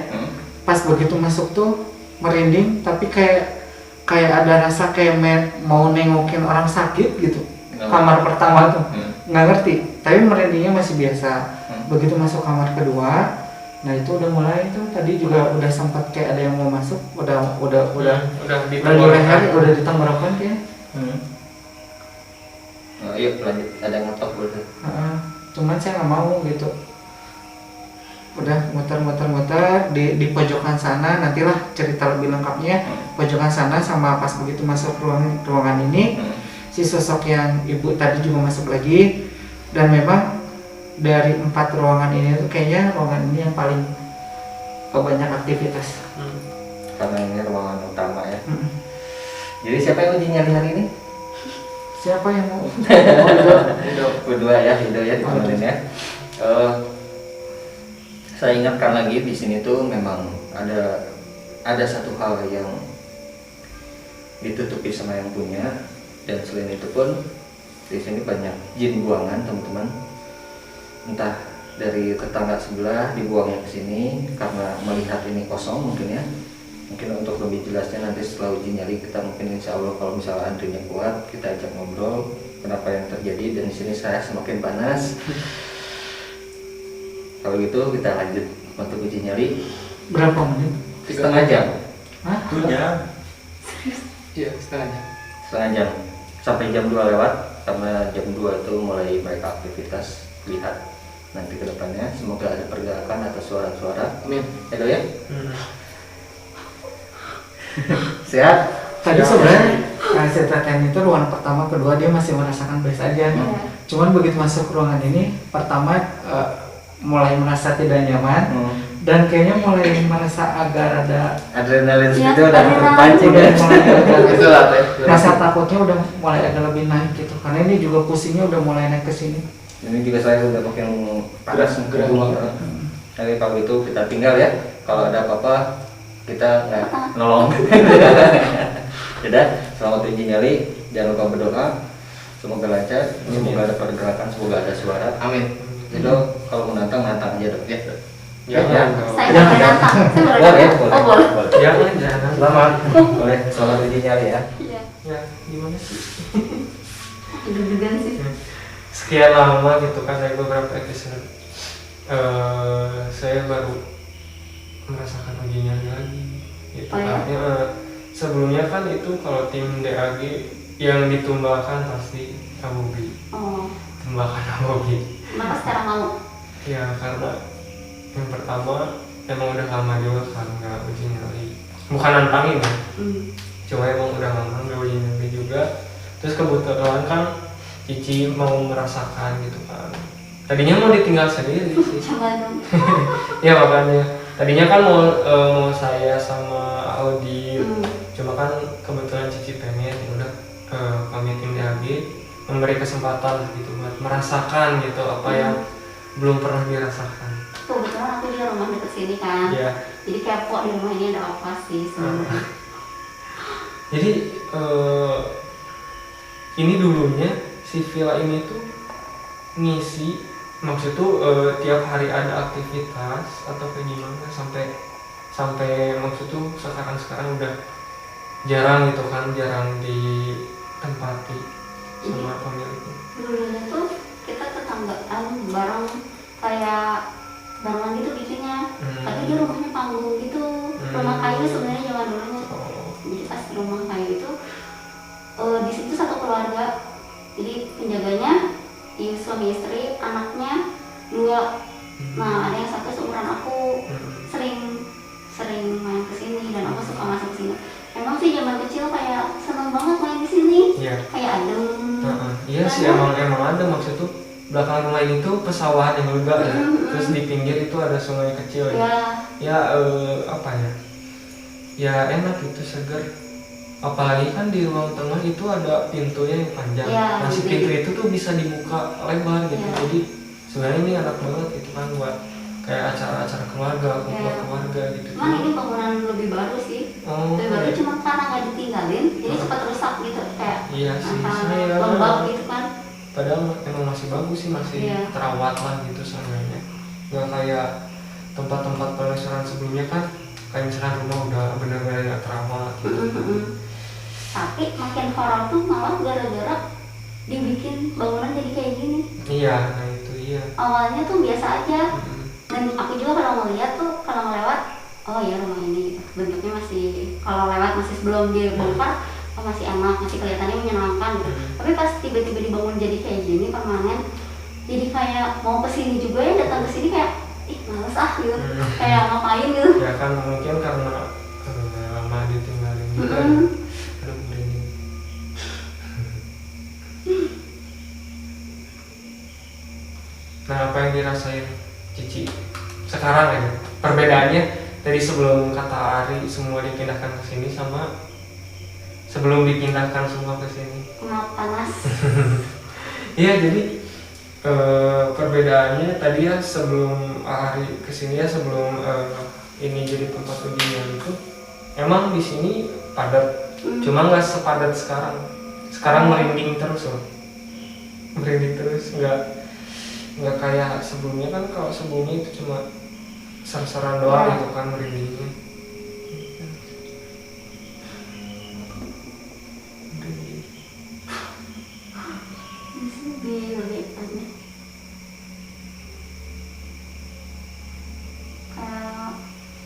pas begitu masuk tuh merinding, tapi kayak ada rasa kayak mau nengokin orang sakit gitu. Kamar pertama tuh nggak ngerti, tapi merindingnya masih biasa. Begitu masuk kamar kedua, nah itu udah mulai tuh, tadi juga udah sempat kayak ada yang mau masuk, udah di leher, udah di tenggorokan kayak. Yuk lanjut, ada yang ngetok dulu. Cuman saya nggak mau gitu. Udah muter di pojokan sana, nantilah cerita lebih lengkapnya. Pojokan sana sama pas begitu masuk ruangan ini, si sosok yang ibu tadi juga masuk lagi. Dan memang dari 4 ruangan ini tuh kayaknya ruangan ini yang paling banyak aktivitas. Karena ini ruangan utama ya. Jadi siapa yang uji nyali hari ini? Siapa yang mau? Berdua ya, Ido ya ditemenin ya. Saya ingatkan lagi di sini tuh memang ada satu hal yang ditutupi sama yang punya, dan selain itu pun di sini banyak jin buangan teman-teman. Entah dari tetangga sebelah dibuangnya ke sini karena melihat ini kosong mungkin ya. Mungkin untuk lebih jelasnya nanti setelah uji nyali kita mungkin insya Allah kalau misalnya antrinya kuat kita ajak ngobrol kenapa yang terjadi, dan di sini saya semakin panas. Kalau gitu kita lanjut untuk uji nyali. Berapa menit? Setengah jam. Hah? Iya, setengah jam. Setengah jam sampai jam 2 lewat, karena jam 2 itu mulai mereka aktivitas. Lihat nanti ke depannya, semoga ada pergerakan atau suara-suara. Amin. Ya ya. Sehat. Tadi sebenarnya CTTN itu ruangan pertama, kedua dia masih merasakan biasa aja. Cuman begitu masuk ruangan ini, pertama mulai merasa tidak nyaman, dan kayaknya mulai merasa agak ada Adrenalin Iya, itu udah adrenalin. terpancing udah ya. mulai agak Itulah teh. rasa takutnya udah mulai agak lebih naik gitu, karena ini juga pusingnya udah mulai naik ke sini. Ini juga saya udah makin panas Gerah banget. Jadi kalau itu kita tinggal ya. Kalau ada apa-apa kita nggak nolong. Sudah, selamat uji nyali. Jangan lupa berdoa. Semoga lancar. Semoga ada pergerakan. Semoga ada suara. Amin. Jadi kalau mau nantang aja dong. Ya. Jangan. Saya nggak boleh nantang. Saya boleh nantang. Oh boleh. Jangan. Selamat. Boleh. Selamat uji nyali ya. Iya. Ya, gimana sih? Deg-degan sih. Sekian lama gitu kan dari beberapa episode, saya baru merasakan uji nyali lagi gitu Oh, ya? kan. Sebelumnya kan itu kalau tim DAG yang ditumbalkan pasti Abobi, Oh. tumbalkan Abobi. Kenapa sekarang mau? Ya karena yang pertama emang udah lama juga kan nggak uji nyali, bukan nantangin ya, cuma emang udah lama nggak uji nyali juga. Terus kebetulan kan Cici mau merasakan gitu kan, tadinya mau ditinggal sendiri sih. Jangan dong. Ya makanya tadinya kan mau saya sama Audi, cuma kan kebetulan Cici pengen, ya udah kami tim DAG memberi kesempatan gitu buat merasakan gitu apa yang belum pernah dirasakan. Kebetulan aku di rumah dekat sini kan. Iya. Jadi kepo di rumah ini ada apa sih sebenarnya. Jadi ini dulunya si villa ini tuh ngisi, maksud tuh tiap hari ada aktivitas atau kayak gimana, sampai maksud tuh sekarang udah jarang gitu kan, jarang ditempati sama pemiliknya. Dulunya tuh kita tetanggaan bareng, kayak barengan gitu bikinnya. Tapi dia rumahnya panggung gitu, rumah kayu sebenarnya zaman dulunya. Jadi pas rumah kayu itu di situ satu keluarga. Jadi penjaganya suami istri, anaknya 2. Nah ada yang satu seumuran aku sering main kesini dan aku suka masuk sini. Emang sih zaman kecil kayak seneng banget main di sini, kayak adem. Iya sih emang ada maksud tuh belakang rumah ini tuh pesawahan yang lega ya. Terus di pinggir itu ada sungai kecil ya. Apa ya? Ya enak gitu, seger. Apalagi kan di ruang tengah itu ada pintunya yang panjang. Nah si pintu itu tuh bisa dibuka lebar gitu. Jadi sebenarnya ini enak banget itu kan buat kayak acara-acara keluarga, kumpul keluarga gitu. Cuman ini bangunan lebih baru sih. Lebih baru cuma karena nggak ditinggalin, jadi cepat rusak gitu kayak. Iya sih. Lembab gitu kan. Padahal emang masih bagus sih, masih terawat lah gitu sebenarnya. Nggak kayak tempat-tempat pelestarian sebelumnya kan, kayak misalnya rumah udah benar-benar nggak terawat gitu. Tapi makin horor tuh malah gara-gara dibikin bangunan jadi kayak gini. Iya, nah itu iya. Awalnya tuh biasa aja. Dan aku juga kalau ngeliat tuh, kalau ngelewat, oh ya rumah ini bentuknya masih, kalau lewat masih sebelum dibongkar, masih enak, masih kelihatannya menyenangkan gitu. Tapi pas tiba-tiba dibangun jadi kayak gini permanen, jadi kayak mau kesini juga ya, datang ke sini kayak ih males gitu, kayak ngapain gitu. Ya kan mungkin karena lama ditinggalin juga. Aduh merinding. Nah apa yang dirasain Cici sekarang ya? Perbedaannya dari sebelum kata Ari semua dipindahkan ke sini sama sebelum dipindahkan semua ke sini. Panas. Iya jadi perbedaannya tadi ya sebelum Ari kesini ya, sebelum ini jadi tempat ujian itu emang di sini padat, cuma nggak sepadat sekarang. Sekarang merinding terus loh, merinding terus, nggak kayak sebelumnya kan. Kalau sebelumnya itu cuma ser-seran doang gitu kan merindingnya.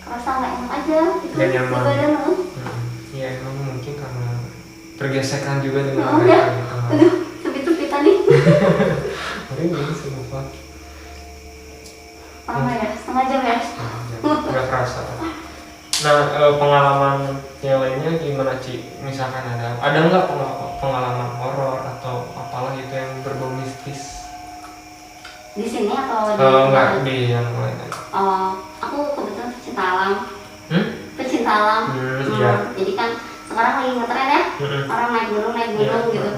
Kerasa nggak enak aja gitu Gak di nyaman. badan. Ya emang mungkin karena pergesekan juga dengan Ya. mereka gitu. Aduh, sepit-sepitan nih. Merinding semua. Lama ya, setengah jam ya. Nggak kerasa. Nah pengalaman yang lainnya gimana Ci? Misalkan ada nggak pengalaman horor atau apalah gitu yang berbau mistis? Di sini atau di Enggak, di yang lain aja. Aku kebetulan pecinta alam. Pecinta alam. Iya. Jadi kan sekarang lagi ngetren ya, orang naik gunung gitu.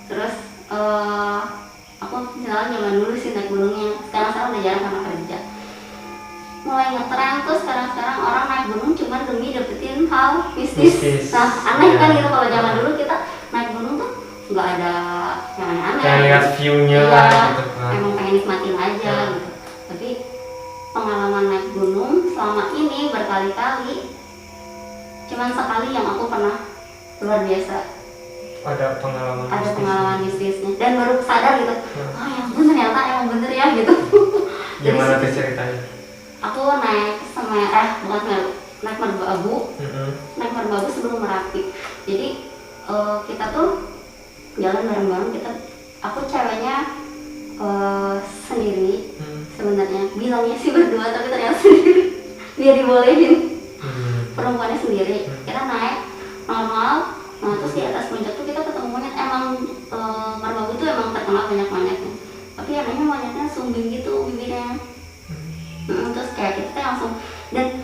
Terus aku pecinta alam zaman dulu sih naik gunungnya. Sekarang udah jarang karena kerja. Mulai ngetren tuh sekarang orang naik gunung cuma demi dapetin hal mistis. Nah aneh kan gitu, kalau zaman dulu kita naik gunung tuh nggak ada yang aneh-aneh. Kayak lihat view-nya lah gitu kan. Emang pengen nikmatin aja gitu. Tapi pengalaman naik gunung selama ini berkali-kali, cuman sekali yang aku pernah luar biasa. Ada pengalaman mistisnya dan baru sadar gitu. Oh ya ampun, ternyata emang bener ya gitu. Gimana tuh ceritanya? Aku naik naik Merbabu. Naik Merbabu sebelum Merapi. Jadi kita tuh jalan bareng-bareng. Aku ceweknya sendiri sebenarnya, bilangnya sih berdua tapi ternyata sendiri. Dia dibolehin. Perempuannya sendiri. Kita naik normal. Nah terus di atas puncak tuh kita ketemu monyet. Emang Merbabu tuh emang terkenal banyak monyetnya. Tapi anehnya monyetnya sumbing gitu bibirnya. Terus kayak kita langsung, dan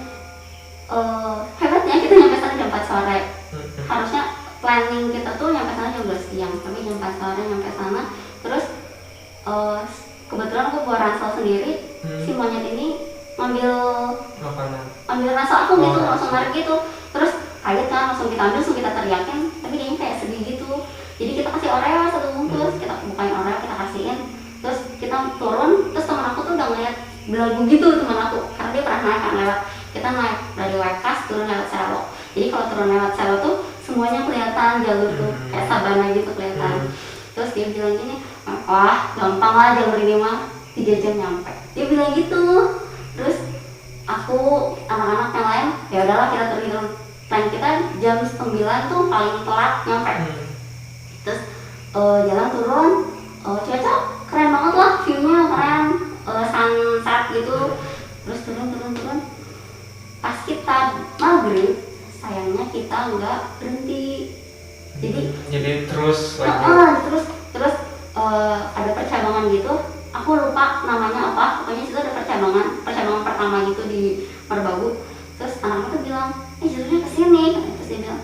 hebatnya kita nyampe sana jam 4 sore. Harusnya planning kita tuh nyampe sana jam 12 siang, tapi jam 4 sore nyampe sana. Terus kebetulan aku bawa ransel sendiri. Si monyet ini ngambil ransel aku gitu, langsung narik gitu. Terus kaget kan, langsung kita ambil, langsung kita teriakin, tapi dia kayak sedih gitu. Jadi kita kasih oreo 1 bungkus, kita bukain oreo, kita kasihin. Terus kita turun, terus teman aku tuh udah ngeliat belagu gitu teman aku, karena dia pernah naik kan lewat. Kita naik dari Wekas turun lewat Selo. Jadi kalau turun lewat Selo tuh semuanya kelihatan jalur tuh kayak sabana gitu kelihatan. Terus dia bilang gini, wah gampang lah jalur ini mah 3 jam nyampe. Dia bilang gitu. Terus aku anak-anak yang lain ya udahlah kita turun. Plan kita jam 9 tuh paling telat nyampe. Terus jalan turun, cuaca keren banget lah, view-nya keren. Sunset gitu, nggak berhenti. Jadi terus lagi. Terus ada percabangan gitu, aku lupa namanya apa, pokoknya situ ada percabangan pertama gitu di Merbabu. Terus anak-anak tuh bilang, jalurnya kesini, terus dia bilang,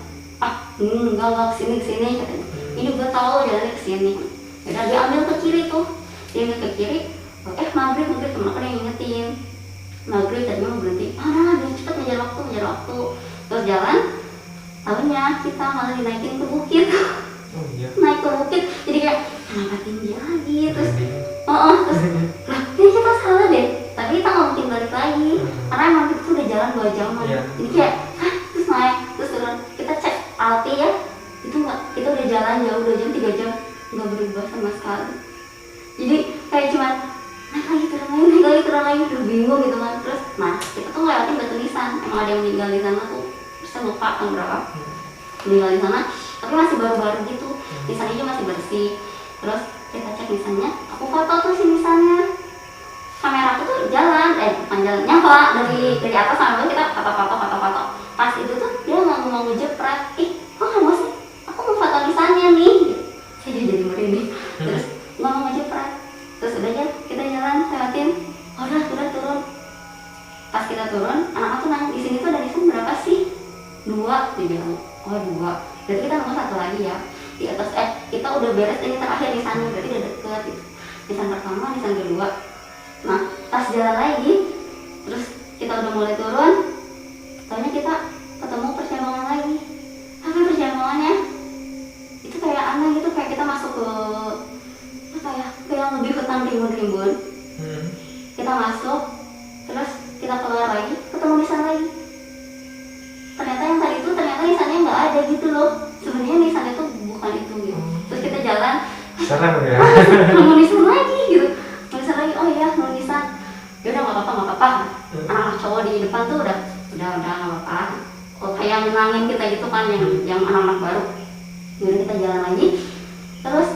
enggak kesini katanya. Ini gue tahu jalannya kesini. Yaudah dia ambil ke kiri tuh, maghrib temen aku yang ngingetin, maghrib tadi mau berhenti, dia cepet ngejar waktu. Terus jalan, tahunya kita malah dinaikin ke bukit. Oh iya. Naik ke bukit, jadi kayak kenapa tinggi lagi, terus terus ini kita salah deh, tapi kita nggak mungkin balik lagi karena emang kita tuh udah jalan 2 jaman. Jadi kayak terus naik terus turun, kita cek alti ya, itu nggak, kita udah jalan jauh 2 jam 3 jam nggak berubah sama sekali. Jadi kayak cuman naik lagi turun lagi udah bingung gitu kan. Terus kita tuh ngelewatin batu nisan, emang ada yang meninggal di sana tuh, terus saya lupa tahun berapa meninggal di sana, tapi masih baru-baru gitu, nisannya juga masih bersih. Terus kita cek nisannya, aku foto tuh si nisannya, kamera aku tuh bukan jalan, nyala dari atas sampai bawah, kita foto. Pas itu tuh dia nggak mau ngejepret, kok nggak mau sih, aku mau foto nisannya nih, saya jadi merinding. Terus nggak mau ngejepret, terus udah aja kita jalan lewatin, udah turun. Pas kita turun, anak-anak tuh nanya, di sini tuh ada nisan berapa sih? 2, dia bilang. 2, berarti kita nemu 1 lagi ya di atas. Kita udah beres, ini terakhir nisannya, berarti udah deket gitu. Nisan pertama, nisan kedua. Nah pas jalan lagi, terus kita udah mulai turun, taunya kita ketemu percabangan lagi. Tapi percabangannya itu kayak aneh gitu, kayak kita masuk ke apa ya, kayak lebih hutan rimbun. Kita masuk, terus kita keluar lagi, ketemu nisan lagi. Ternyata yang tadi itu nisannya nggak ada gitu loh. Sebenarnya nisannya tuh bukan itu gitu. Terus kita jalan, serem ya. nemu nisan lagi gitu. Oh iya, nemu nisan. Ya udah nggak apa-apa. Anak-anak cowok di depan tuh udah nggak apa-apa. Oh kayak nyenangin kita gitu kan, yang anak-anak baru. Jadi kita jalan lagi. Terus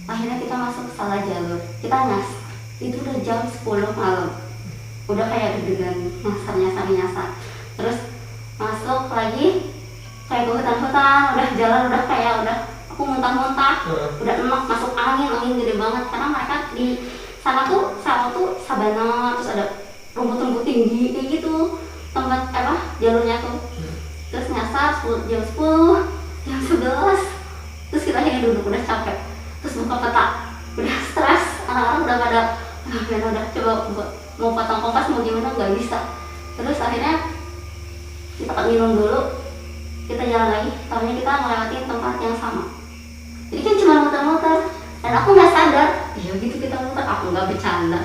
akhirnya kita masuk salah jalur. Kita nyasar. Itu udah jam 10 malam. Udah kayak deg-degan nyasar. Terus masuk lagi kayak ke hutan, udah jalan udah aku muntah, udah enak, masuk angin gede banget karena mereka di sana tuh sawah tuh sabana, terus ada rumput tinggi kayak gitu tempat jalurnya tuh. Terus nyasar jam 10, jam 11, terus kita akhirnya duduk, udah capek, terus buka peta, udah stres, anak-anak udah pada udah coba mau potong kompas mau gimana nggak bisa. Terus akhirnya kita minum dulu, kita jalan lagi, tahunya kita ngelewatin tempat yang sama. Jadi kan cuma muter-muter, dan aku nggak sadar, gitu kita muter, aku nggak bercanda.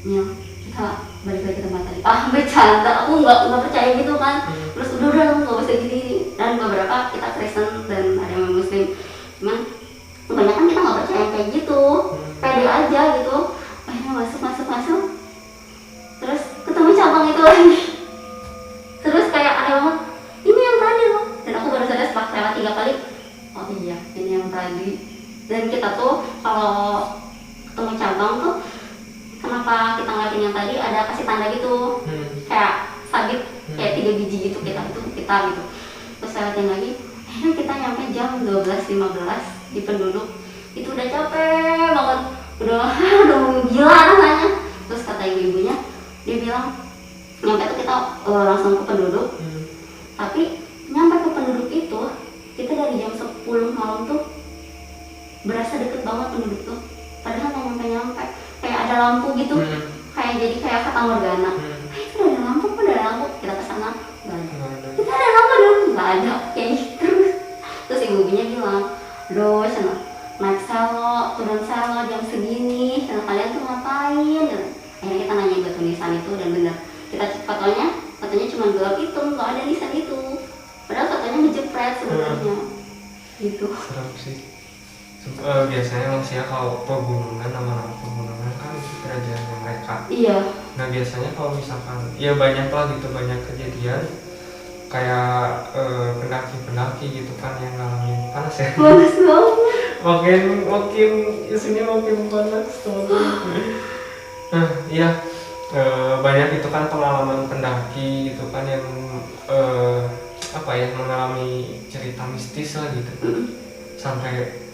Ya, kita balik lagi ke tempat tadi, bercanda, aku nggak percaya gitu kan. Terus udah nggak usah gini. Dan beberapa kita Kristen dan ada yang Muslim, cuman kebanyakan kita nggak percaya kayak gitu, pede aja gitu. Akhirnya masuk, terus ketemu cabang itu lagi. Terus kayak ada banget, ini yang tadi loh. Dan aku baru sadar setelah lewat 3 kali, oh iya ini yang tadi. Dan kita tuh kalau ketemu cabang tuh, kenapa kita ngeliatin yang tadi, ada kasih tanda gitu, kayak sabit, kayak 3 biji gitu, kita gitu. Terus lewatin lagi, akhirnya kita nyampe jam 12.15 di penduduk. Itu udah capek banget, udah gila rasanya. Terus kata ibu-ibunya, dia bilang nyampe tuh kita langsung ke penduduk. Tapi nyampe ke penduduk itu kita dari jam 10 malam tuh berasa deket banget penduduk tuh, padahal nggak nyampe. Kayak ada lampu gitu, kayak fata morgana. Itu ada lampu, kita kesana nggak ada. Kita ada lampu dulu nggak ada, kayak gitu. Terus ibu-ibunya bilang, loh sana naik selo, turun selo jam segini, sana kalian tuh ngapain? Akhirnya kita nanya batu nisan itu, dan bener kita cek fotonya cuma gelap hitam, nggak ada nisan itu, padahal fotonya ngejepret sebenarnya. Gitu. Serem sih. Biasanya manusia kalau pegunungan, nama pegunungan kan itu kerajaannya mereka. Iya. Nah biasanya kalau misalkan ya banyak kejadian kayak pendaki gitu kan yang ngalamin panas ya. Panas banget. makin isinya makin panas teman-teman. Iya. Banyak itu kan pengalaman pendaki gitu kan yang apa ya, mengalami cerita mistis lah gitu kan. Sampai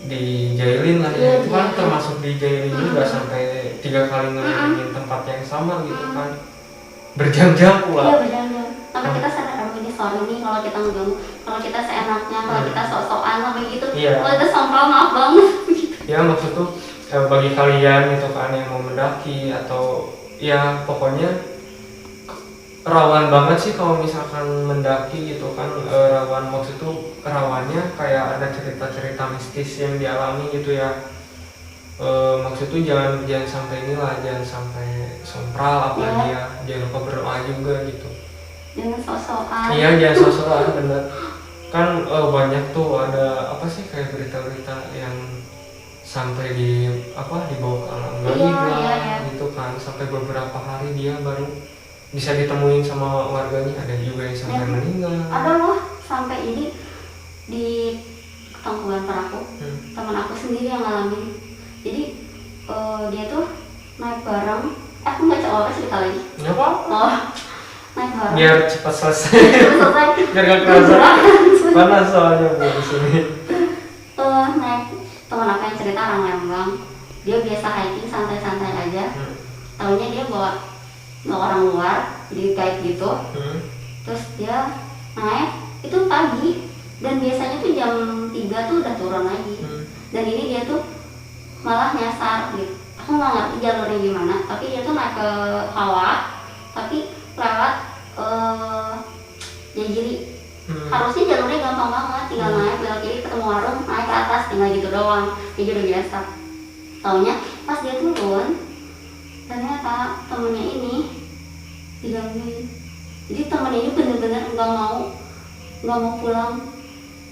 dijailin lah ya, itu kan termasuk dijailin juga, sampai 3 kali ngelilingin tempat yang sama gitu kan, berjam-jam pula. Iya berjam-jam. Sampai kita sadar ini sorry nih kalau kita ngeganggu, kalau kita seenaknya, kalau kita sok-sokan lah begitu, kalau kita sompral maaf banget. Ya maksud tuh bagi kalian gitu kan yang mau mendaki atau ya pokoknya rawan banget sih kalau misalkan mendaki gitu kan, rawan, maksud tuh rawannya kayak ada cerita-cerita mistis yang dialami gitu ya. Maksud tuh jangan sampai inilah, jangan sampai sompral apalagi ya, jangan lupa berdoa juga gitu. Jangan sok-sokan. Iya jangan sok-sokan bener kan. Banyak tuh ada apa sih kayak berita-berita yang sampai dibawa ke alam gaib lah gitu kan, sampai beberapa hari dia baru bisa ditemuin sama warganya, ada juga yang sampai meninggal. Ada loh sampai ini di Tangkuban Parahu, teman aku sendiri yang ngalamin. Jadi dia tuh naik bareng, aku nggak coba cerita lagi. Nggak apa-apa. Naik bareng. Biar cepat selesai. Biar gak kerasa. Panas soalnya Bu di sini. Naik, teman aku yang cerita orang Lembang, dia biasa hiking santai-santai aja. Taunya dia bawa orang luar, jadi guide gitu. Terus dia naik, itu pagi, dan biasanya tuh jam 3 tuh udah turun lagi. Dan ini dia tuh malah nyasar gitu. Aku nggak ngerti jalurnya gimana, tapi dia tuh naik ke kawah, tapi lewat Jajiri. Harusnya jalurnya gampang banget, tinggal naik belok kiri ketemu warung, naik ke atas, tinggal gitu doang. Dia udah biasa. Taunya pas dia turun, ternyata temennya ini digangguin. Jadi temennya ini bener-bener nggak mau pulang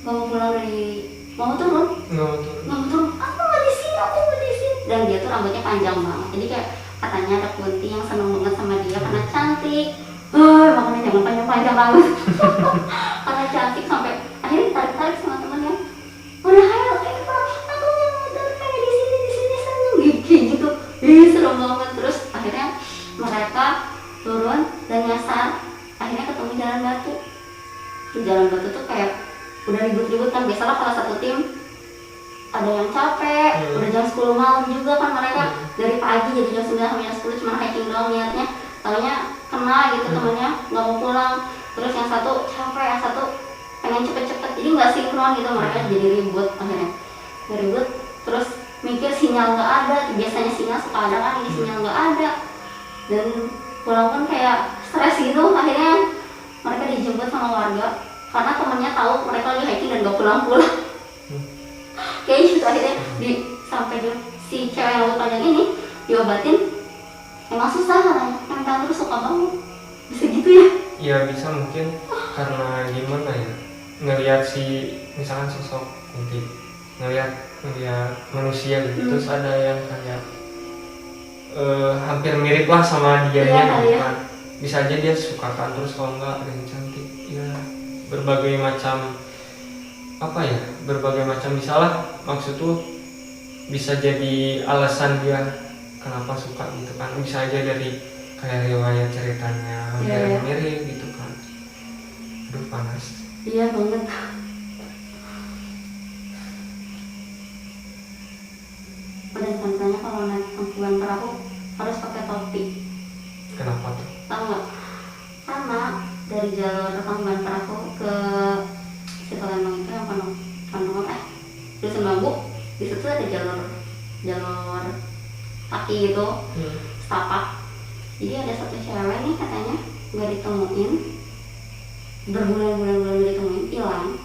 dari mau turun. Aku mau di sini. Dan dia tuh rambutnya panjang banget. Jadi kayak katanya ada kunti yang seneng banget sama dia karena cantik. Makanya jangan panjang-panjang banget. Karena cantik sampai akhirnya ditarik-tarik sama temennya. Udah ayo pulang. Aku mau turun kayak di sini seneng gitu. Serem banget. Terus akhirnya mereka turun dan nyasar. Akhirnya ketemu jalan batu. Di jalan batu tuh kayak udah ribut-ribut kan. Biasalah kalau satu tim ada yang capek, udah jam 10 malam juga kan mereka dari pagi jadi jam 9 sampai jam 10 cuma hiking doang niatnya. Taunya kena gitu temennya nggak mau pulang. Terus yang satu capek, yang satu pengen cepet-cepet, jadi nggak sinkron gitu, mereka jadi ribut. Akhirnya ribut terus mikir sinyal nggak ada, biasanya sinyal suka ada kan, ini sinyal nggak ada, dan pulang pun kayak stres gitu. Akhirnya mereka dijemput sama warga karena temennya tahu mereka lagi hiking dan nggak pulang-pulang. Kayak gitu. Akhirnya sampai si cewek yang rambut panjang ini diobatin, emang susah katanya, yang terus suka banget. Bisa gitu ya? Ya bisa mungkin karena gimana ya, ngelihat si misalkan sosok kunti, ngelihat manusia gitu, terus ada yang kayak hampir mirip lah sama dianya gitu kan. Bisa aja dia suka kan, terus kalau enggak ada yang cantik ya, berbagai macam bisa lah. Maksud tuh bisa jadi alasan dia kenapa suka gitu kan, bisa aja dari kayak riwayat ceritanya mirip gitu kan. Aduh panas. Iya banget. Dan katanya kalau naik Tangkuban Parahu harus pakai topi. Kenapa tuh? Tahu nggak? Karena dari jalur Tangkuban Parahu ke situ Lembang itu yang penuh Dusun Bambu, di situ ada jalur kaki gitu, setapak. Jadi ada satu cewek nih katanya nggak ditemuin, berbulan-bulan ditemuin, hilang.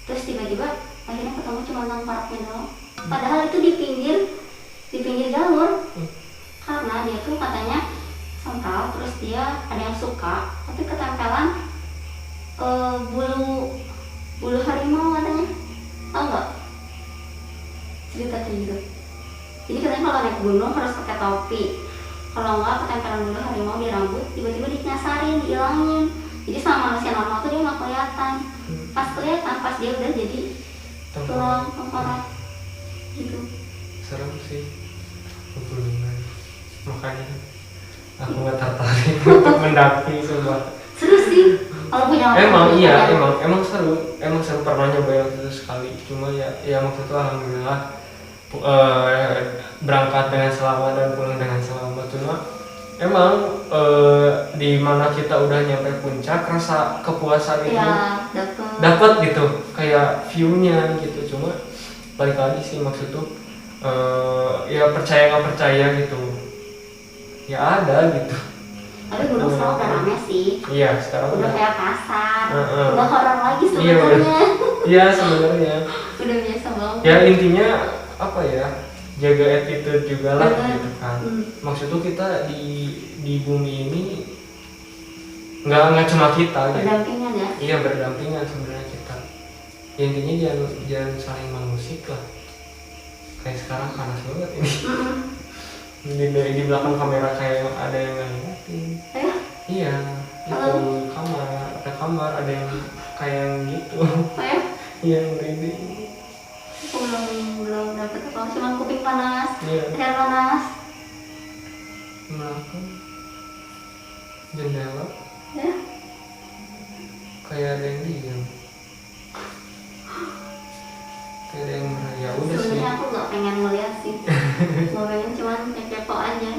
Terus tiba-tiba akhirnya ketemu cuma tangkaraknya doang. Padahal itu di pinggir jalur. Karena dia tuh katanya sentral, terus dia ada yang suka, tapi ketempelan bulu harimau katanya. Tahu nggak? Cerita kayak gitu. Jadi katanya kalau naik gunung harus pakai topi. Kalau nggak ketempelan bulu harimau di rambut, tiba-tiba dinyasarin, dihilangin. Jadi sama manusia normal tuh dia nggak kelihatan. Pas dia udah jadi tulang tengkorak gitu. Serem sih pegunungan, makanya aku nggak tertarik untuk mendaki. Coba seru sih Kalau punya emang seru pernah nyobain waktu itu sekali, cuma ya waktu itu alhamdulillah berangkat dengan selamat dan pulang dengan selamat. Cuma emang di mana kita udah nyampe puncak, rasa kepuasan itu dapat gitu, kayak view-nya gitu. Cuma balik lagi sih maksud tuh ya percaya nggak percaya gitu, ya ada gitu. Tapi gunung sekarang udah rame sih. Iya, sekarang udah kayak pasar, Uh-uh. udah horor lagi Iya, sebenarnya. Iya sebenarnya. Udah biasa banget. Ya intinya apa ya, jaga attitude juga lah gitu kan. Maksud tuh kita di bumi ini nggak cuma kita gitu. Berdampingan ya. Iya, berdampingan sebenarnya kita. Ya, intinya jangan saling mengusik lah. Kayak sekarang panas banget ini. Di belakang kamera kayak ada yang ngeliatin. Iya, itu kamar ada yang kayak yang gitu. Iya, merinding. Belum dapet apa, cuma kuping panas, Iya. leher panas. Belakang jendela Ya. kayak ada yang diam. Kayak ada yang marah. Ya udah sih. Sebenarnya aku nggak pengen ngeliat sih. Nggak pengen, cuman kepo aja.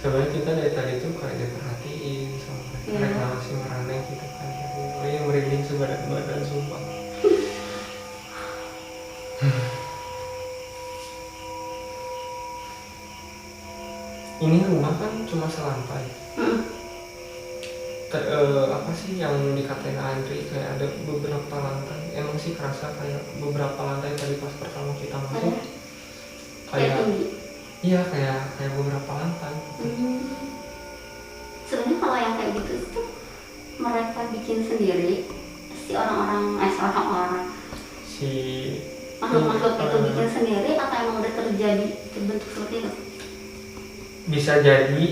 Sebenarnya kita dari tadi tuh kayak diperhatiin sama mereka, reklamasi merana gitu kan. Oh iya, merinding sebadan sumpah. Ini rumah kan cuma selantai. Apa sih yang dikatain Andri kayak ada beberapa lantai. Emang sih kerasa kayak beberapa lantai tadi pas pertama kita masuk. Kayak iya, kayak beberapa lantai. Sebenarnya kalau yang kayak gitu itu mereka bikin sendiri, si orang-orang Si makhluk itu bikin sendiri atau emang udah terjadi terbentuk seperti itu? bisa jadi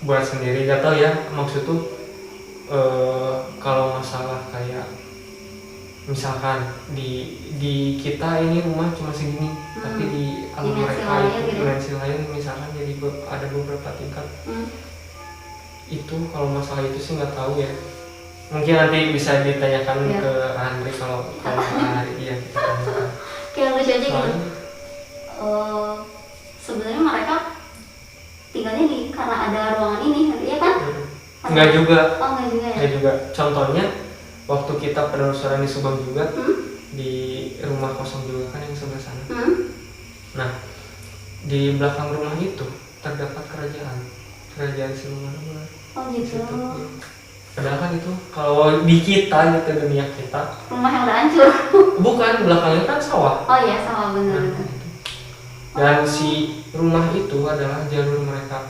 buat sendiri, gak tau ya. Maksud tuh kalau masalah kayak misalkan di kita ini rumah cuma segini, tapi di alam mereka itu dimensi lain misalkan jadi ada beberapa tingkat. Itu kalau masalah itu sih nggak tahu ya, mungkin nanti bisa ditanyakan ke Andri kalau hari iya kita tanyakan. Kayak lucu aja gitu. Sebenarnya mereka tinggalnya karena ada ruangan ini, ya kan? Enggak juga. Oh, enggak juga ya? Enggak juga. Contohnya waktu kita penelusuran di Subang juga, di rumah kosong juga kan yang sebelah sana. Nah, di belakang rumah itu terdapat kerajaan siluman ular. Oh gitu. Padahal kan itu kalau di kita gitu, dunia kita, rumah yang udah hancur. Bukan, belakangnya kan sawah. Oh iya, sawah bener. Dan si rumah itu adalah jalur mereka,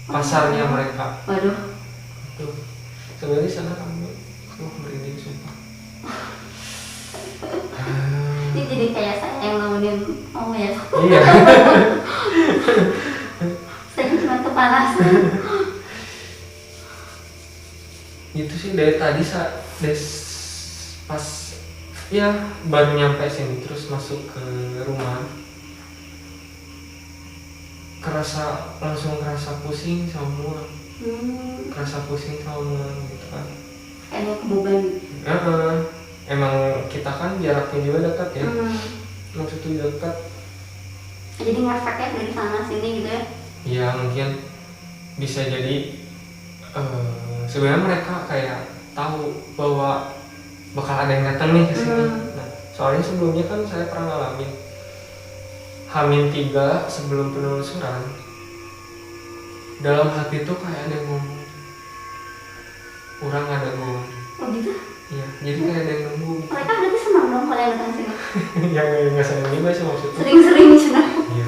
pasarnya mereka. Waduh. Tuh, sebenarnya sana kamu, merinding sumpah. Ini jadi kayak saya yang ngomongin ya. Iya. Saya cuma kepanasan. Itu sih dari tadi pas ya baru nyampe sini terus masuk ke rumah, langsung kerasa pusing semua. Kerasa pusing semua gitu kan. Kayaknya kebeban. Emang kita kan jaraknya juga dekat ya. Maksudnya dekat. Jadi ngefeknya dari sana sini gitu ya? Iya, mungkin bisa jadi sebenarnya mereka kayak tahu bahwa bakal ada yang datang nih ke sini. Nah, soalnya sebelumnya kan saya pernah ngalamin H-3 sebelum penelusuran, dalam hati tuh kayak ada yang ngomong, orang ada ngomong. Oh gitu? Iya, jadi kayak ada yang nunggu. Mereka berarti senang dong kalau yang datang sini? Ya nggak senang juga sih maksudnya. Sering-sering senang. Iya.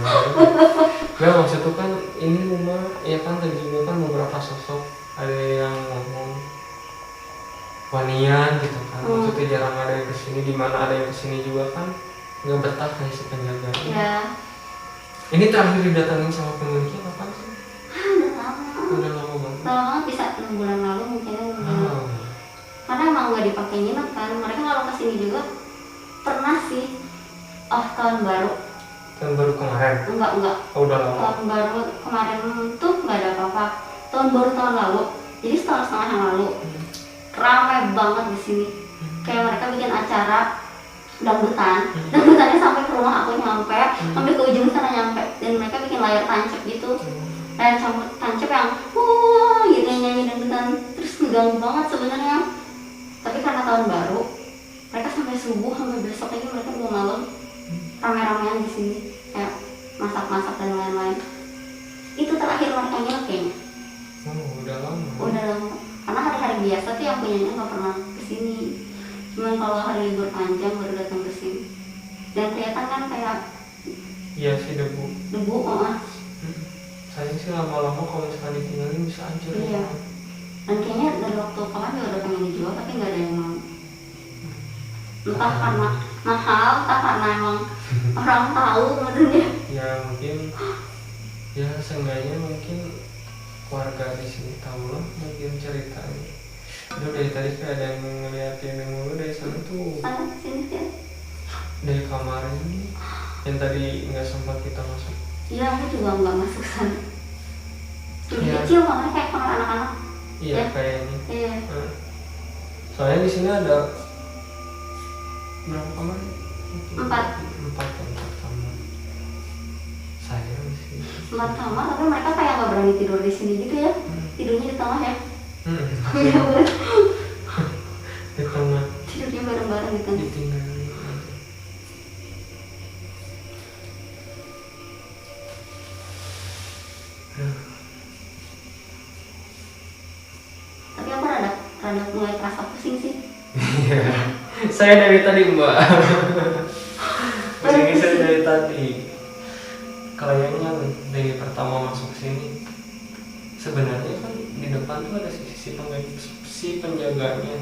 Nggak, maksud tuh kan ini rumah, ya kan tadi juga kan beberapa sosok, ada yang ngomong wanian gitu kan. Maksudnya jarang ada yang kesini, di mana ada yang kesini juga kan nggak betah kayak si penjaga. Iya. Ini terakhir didatangin sama pemiliknya kapan sih? Udah lama. Udah lama banget. Lama banget, bisa 6 bulan lalu mungkin. Karena emang nggak dipakai nginep kan. Mereka kalau kesini juga pernah sih. Tahun baru. Tahun baru kemarin? Enggak. Oh, udah lama. Tahun baru kemarin tuh nggak ada apa-apa. Tahun baru tahun lalu. Jadi setahun setengah yang lalu. ramai banget di sini. Kayak mereka bikin acara dangdutannya sampai ke rumah aku nyampe, sampai ke ujung sana nyampe, dan mereka bikin layar tancap gitu, layar tancap yang gitu nyanyi dangdutan, terus ngeganggu banget sebenarnya. Tapi karena tahun baru, mereka sampai subuh, sampai besok lagi mereka belum malam, rame-ramean di sini, kayak masak-masak dan lain-lain. Itu terakhir mereka nginep kayaknya. Udah lama. Udah lama. Karena hari-hari biasa tuh yang punyanya nggak pernah kesini. Cuman kalau hari libur panjang baru datang ke sini. Dan kelihatan kan kayak Iya sih debu. Saya sih lama-lama kalau misalkan ditinggalin bisa hancur. Iya. Dan kayaknya dari waktu kapan juga udah pengen dijual tapi nggak ada yang mau. Entah karena mahal, entah karena emang orang tahu maksudnya. Ya mungkin ya seenggaknya mungkin warga di sini tahu lah mungkin ceritanya. Itu dari tadi kayak ada yang ngeliatin mulu dari sana tuh. Sana sini ya. Dari kamar ini yang tadi nggak sempat kita masuk. Iya, aku juga nggak masuk sana. Lebih Iya. kecil kamarnya kayak kamar anak-anak. Iya Ya. kayaknya. Iya. Soalnya di sini ada berapa kamar? 4 kamar. Sayang sih. 4 kamar, tapi mereka kayak nggak berani tidur di sini gitu ya. Tidurnya di tengah ya. Iya bener. Di tengah Tidurnya bareng-bareng gitu. ditinggalin. Tapi aku rada mulai kerasa pusing sih. Saya dari tadi Mbak. Pusingnya saya dari tadi. Kayaknya dari pertama masuk sini sebenarnya kan di depan tuh ada si penjaganya.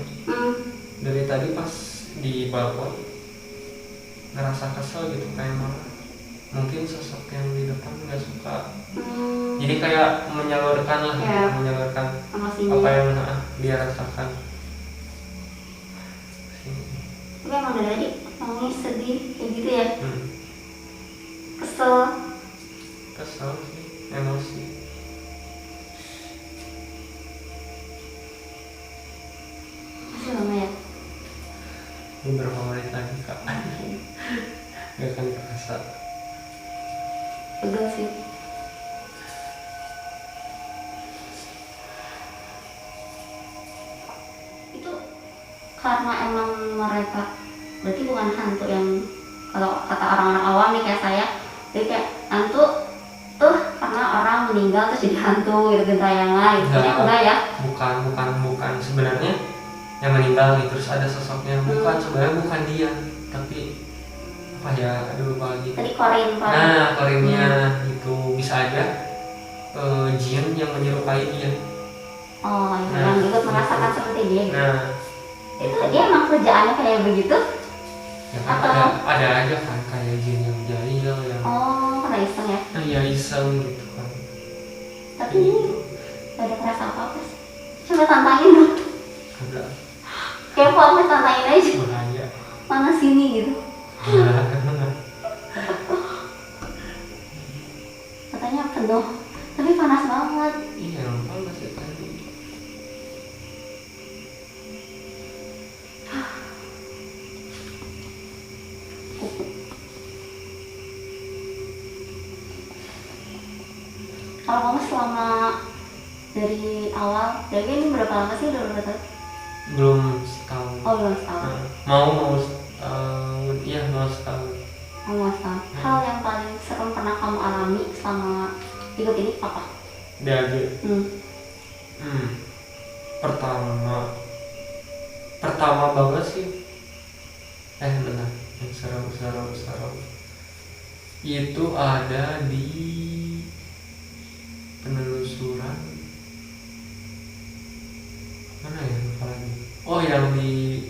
Dari tadi pas di balkon ngerasa kesel gitu kayak malah mungkin sosok yang di depan nggak suka. Jadi kayak menyalurkan lah, Ya. menyalurkan Emosinya. apa yang dia rasakan. Tapi emang dari tadi nangis, sedih, kayak gitu ya. Kesel. Kesel sih, emosi. Masih lama ya? Beberapa menit lagi kak. Gak akan kerasa. Pegel sih. Itu karena emang mereka berarti bukan hantu yang kalau kata orang-orang awam nih kayak saya, jadi kayak hantu tuh karena orang meninggal terus jadi hantu gitu gentayangan gitu. Enggak ya? Bukan sebenarnya yang meninggal nih terus ada sosoknya. Bukan sebenarnya bukan dia, tapi apa ya? Aduh lupa lagi. Tadi korin. Nah korinnya itu bisa aja jin yang menyerupai dia. Oh, yang ikut merasakan seperti dia gitu. Nah Itu dia emang kerjaannya kayak begitu? ya kan Atau- ada aja kan kayak jin yang jahil yang Oh, karena iseng ya. ya iseng gitu kan. Tapi ini gak ada kerasa apa-apa sih. Coba tantangin dong. Agak Kayak apa tantangin aja. bahaya. Mana sini gitu. Katanya penuh. Tapi panas banget. Iya lupa masih tadi. Kalau kamu selama dari awal, jadi ini berapa lama sih udah berapa tahun? Belum setahun. Oh belum setahun. Mau setahun. Iya mau setahun. Oh mau setahun. Hal yang paling serem pernah kamu alami selama ikut ini apa? DAG. Hmm. Pertama banget sih. Benar. Yang serem. Itu ada di penelusuran mana ya lupa lagi. Oh yang di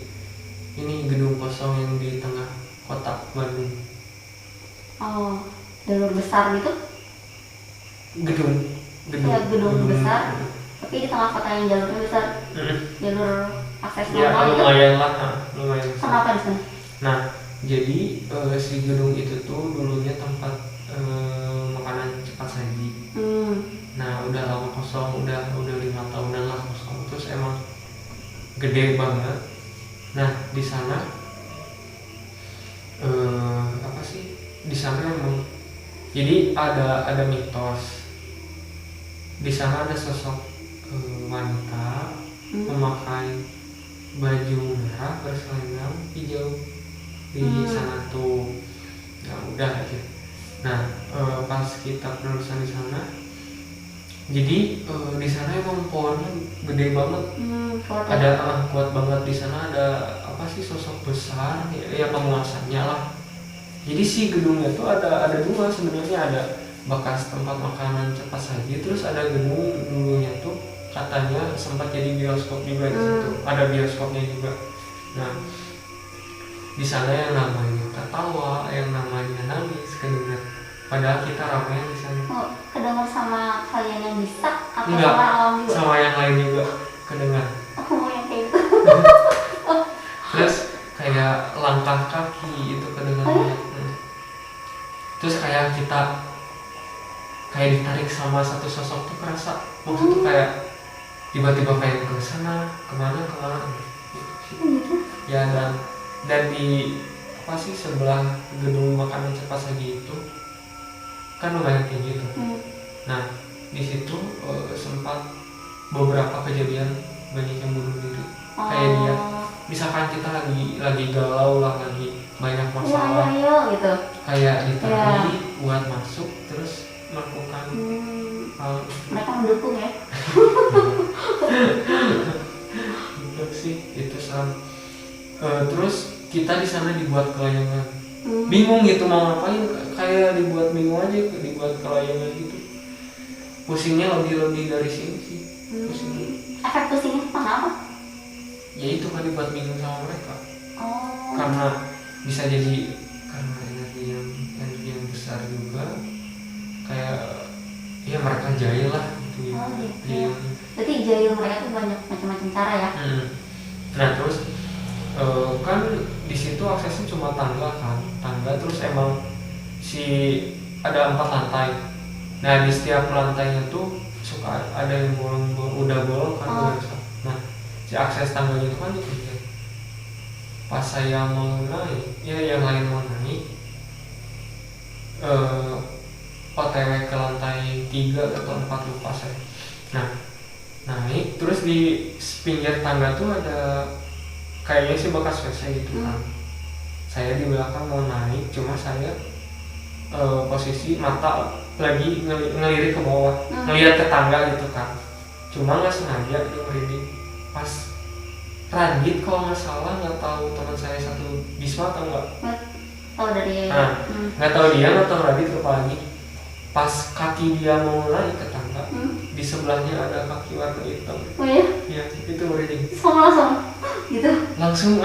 ini gedung kosong yang di tengah kota Bandung. Oh, jalur besar gitu? Gedung Ya gedung besar, tapi di tengah kota yang jalurnya besar, jalur akses Ya normal gitu. lumayan lah, lumayan. Kenapa di sana? Nah, jadi si gedung itu tuh dulunya tempat makanan cepat saji. Nah, udah lama kosong, udah 5 tahunan lah kosong. Terus emang gede banget. Nah di sana apa sih, di sana emang jadi ada mitos. Di sana ada sosok wanita memakai baju merah berselendang hijau di sana tuh. Ya udah aja. Nah pas kita penelusuran di sana, jadi di sana emang pohonnya gede banget. Ada kuat banget. Di sana ada apa sih, sosok besar ya penguasanya lah. Jadi si gedungnya tuh ada dua sebenarnya, ada bekas tempat makanan cepat saji, terus ada gedung dulunya tuh katanya sempat jadi bioskop juga di situ. Ada bioskopnya juga. Nah di sana yang namanya ketawa, yang namanya nangis kedengar. Padahal kita ramai di sana. Oh, kedengar sama kalian yang bisa atau Enggak, sama awam juga? sama yang lain juga kedengar. Oh, yang kayak gitu. Terus kayak langkah kaki itu kedengar. Terus kayak kita kayak ditarik sama satu sosok tuh, kerasa maksud tuh kayak tiba-tiba kayak ke sana kemana gitu. Ya dan di apa sih, sebelah gedung makanan cepat saji itu kan lumayan tinggi tuh. Nah di situ sempat beberapa kejadian banyak yang bunuh diri. Kayak dia, misalkan kita lagi galau lah, lagi banyak masalah, gitu. kayak ditarik buat masuk terus melakukan hal Mereka mendukung ya. gitu sih, itu serem. Terus kita di sana dibuat kelayangan, bingung gitu mau ngapain, kayak dibuat bingung aja, dibuat kelayangan gitu. Pusingnya lebih dari sini sih. Pusingnya. Efek pusingnya kenapa? Ya itu kan dibuat bingung sama mereka. Oh. Karena bisa jadi karena energi yang besar juga, kayak ya mereka jahil lah gitu. Oh gitu. Jahil. Berarti jahil mereka tuh banyak macam-macam cara ya. Nah terus kan di situ aksesnya cuma tangga terus emang ada 4 lantai. Nah di setiap lantainya tuh suka ada yang udah bolong kan. Nah si akses tangganya itu kan di pinggir. Pas saya mau naik, ya yang lain mau naik, OTW ke lantai 3 atau 4 lupa saya. Nah naik terus di pinggir tangga tuh ada kayaknya sih bekas WC gitu kan. Saya di belakang mau naik, cuma saya posisi mata lagi ngelirik ke bawah, ngelihat ke tangga gitu kan. Cuma nggak sengaja dia merinding. Pas Radit kalau nggak salah, nggak tahu teman saya satu Bisma atau nggak? Oh dari. Nggak tahu dia, nggak tahu Radit lupa lagi. Pas kaki dia mau naik ke tangga, di sebelahnya ada kaki warna hitam. Oh ya? Ya itu merinding. Langsung gitu. Langsung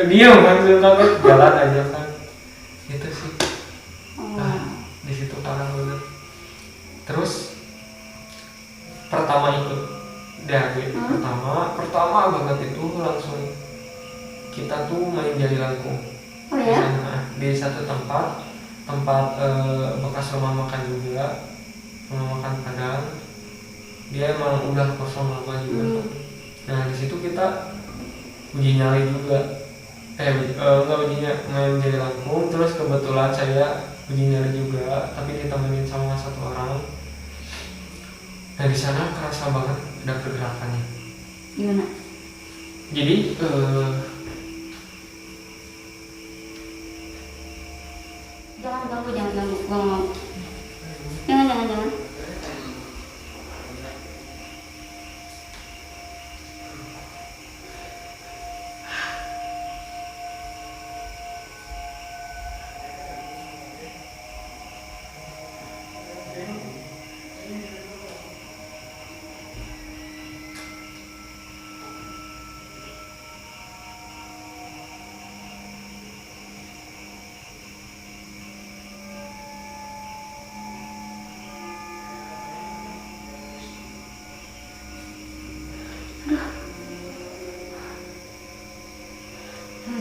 diam langsung kaget, jalan aja kan. Itu sih. Di situ parah banget. Terus pertama ikut DAG, pertama banget itu langsung kita tuh main jari langkung. Oh ya? Di satu tempat bekas rumah makan juga, rumah makan Padang. Dia emang udah kosong lama juga. Nah di situ kita uji nyali juga. Nggak ujinya, main jari langkung. Terus kebetulan saya uji nyali juga, tapi ditemenin sama satu orang. Nah di sana kerasa banget ada pergerakannya. Gimana? Jadi Jangan ganggu, jangan. Jangan.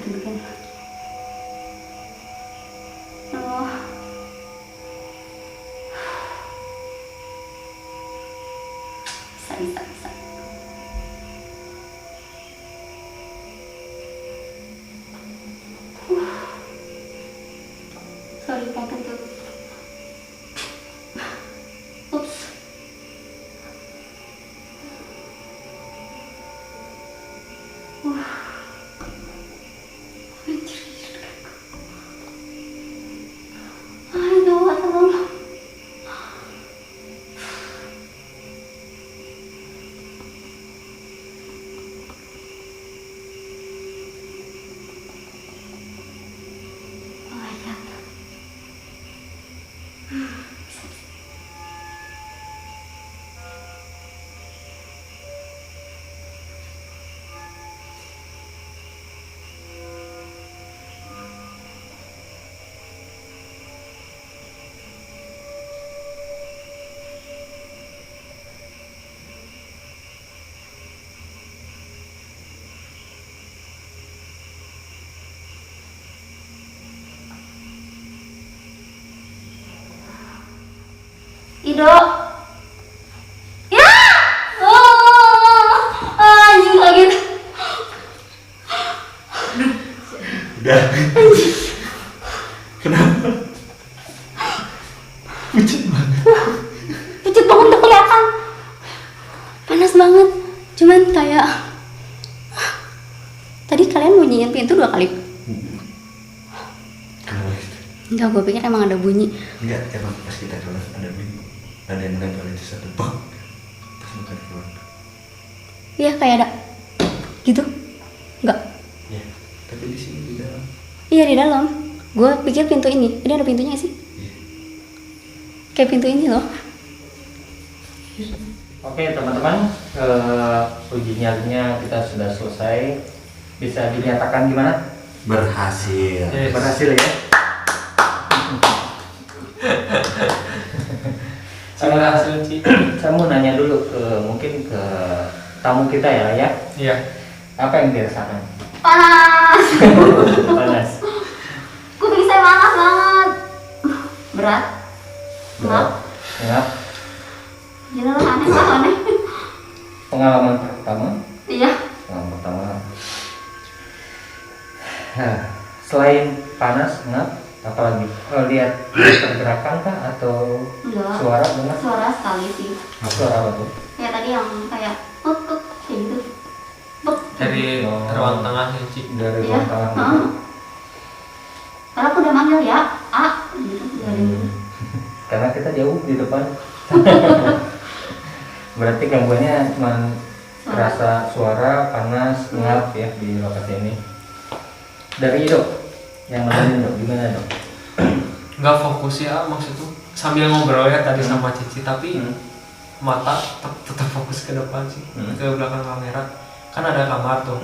Deg-degan. Bisa. Ido. Ya. Oh, anjing kaget. Udah. Kenapa? Pucet banget. Pucet banget tuh kelihatan. Panas banget. Cuman kayak tadi kalian bunyiin pintu 2 kali. Kenapa gitu? Enggak, gue pikir emang ada bunyi. Enggak, emang pas kita keluar ada bunyi. Ada yang nempel di satu bang. Terus bukan keluar. Iya kayak ada gitu. Enggak. Ya, tapi di sini di dalam. Iya di dalam. Gue pikir pintu ini. Ini ada pintunya nggak sih? Iya. Kayak pintu ini loh. Oke teman-teman, uji nyalinya kita sudah selesai. Bisa dinyatakan gimana? Berhasil. Berhasil ya. Hasil Ci. Saya mau nanya dulu mungkin ke tamu kita ya. Iya. Apa yang dirasakan? Panas. Panas. Gue pikir saya panas banget. Berat. Maaf. Ya. Gila lah, aneh lah, aneh. Pengalaman pertama. Iya. Pengalaman pertama. Nah, selain panas, ngap, apalagi? Lihat pergerakan kah atau Enggak. suara dengar? Suara sekali sih. Suara apa tuh? Ya tadi yang kayak puk puk kayak gitu. Puk. Dari Oh. ruang tengah ya Ci. Dari Iya. ruang tengah. Heeh. Karena aku udah manggil ya, gitu. Gak ada yang- Karena kita jauh di depan. Berarti gangguannya cuma rasa suara, panas, ngap ya di lokasi ini. Dari Dok, yang nemenin Dok, gimana Dok? Nggak fokus ya maksudnya sambil ngobrol ya tadi sama Cici tapi mata tetap fokus ke depan sih, ke belakang kamera. Kan ada kamar tuh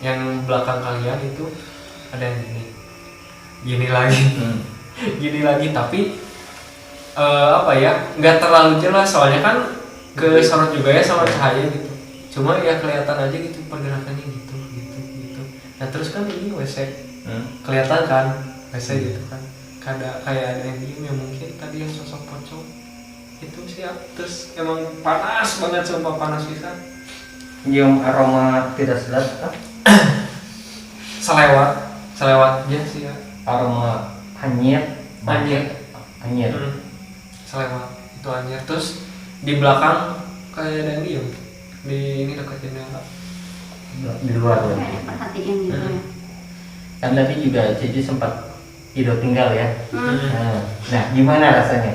yang belakang kalian itu ada yang gini lagi gini lagi tapi apa ya nggak terlalu jelas soalnya kan ke sorot juga ya sama cahaya gitu, cuma ya kelihatan aja gitu pergerakannya gitu. Nah terus kan ini WC kelihatan kan WC gitu kan kayak ada yang diem ya mungkin tadi yang sosok pocong itu sih ya. Terus emang panas banget, sumpah panas bisa. Nyium aroma tidak sedap, selewatnya sih ya. aroma hanyir, hanyir. Selewat itu hanya terus di belakang kayak ada yang diem di ini dekat jendela. Di luar ya. Kayak perhatiin gitu ya. Kan tadi juga Cici sempat Ido tinggal ya. Nah, gimana rasanya?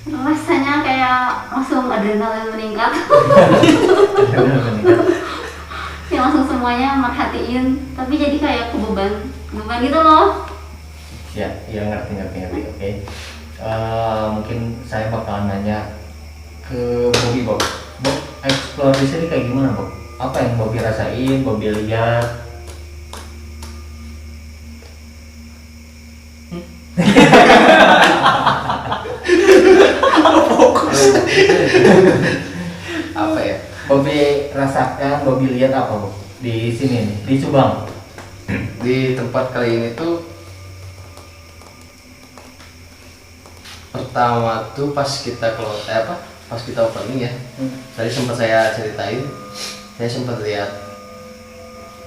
Rasanya kayak langsung adrenalin meningkat. Ya langsung semuanya merhatiin, tapi jadi kayak beban gitu loh. Ya, ngerti. Oke. Mungkin saya bakalan nanya ke Bobby, Bob. Bob, explore di sini kayak gimana, Bob? Apa yang Bobby rasain, Bobby lihat? Apa ya? Bobby rasakan, Bobby lihat apa, Bob? Di sini nih, di Subang. Di tempat kali ini tuh pertama tuh pas kita pas kita opening ya, tadi sempat saya ceritain, saya sempat lihat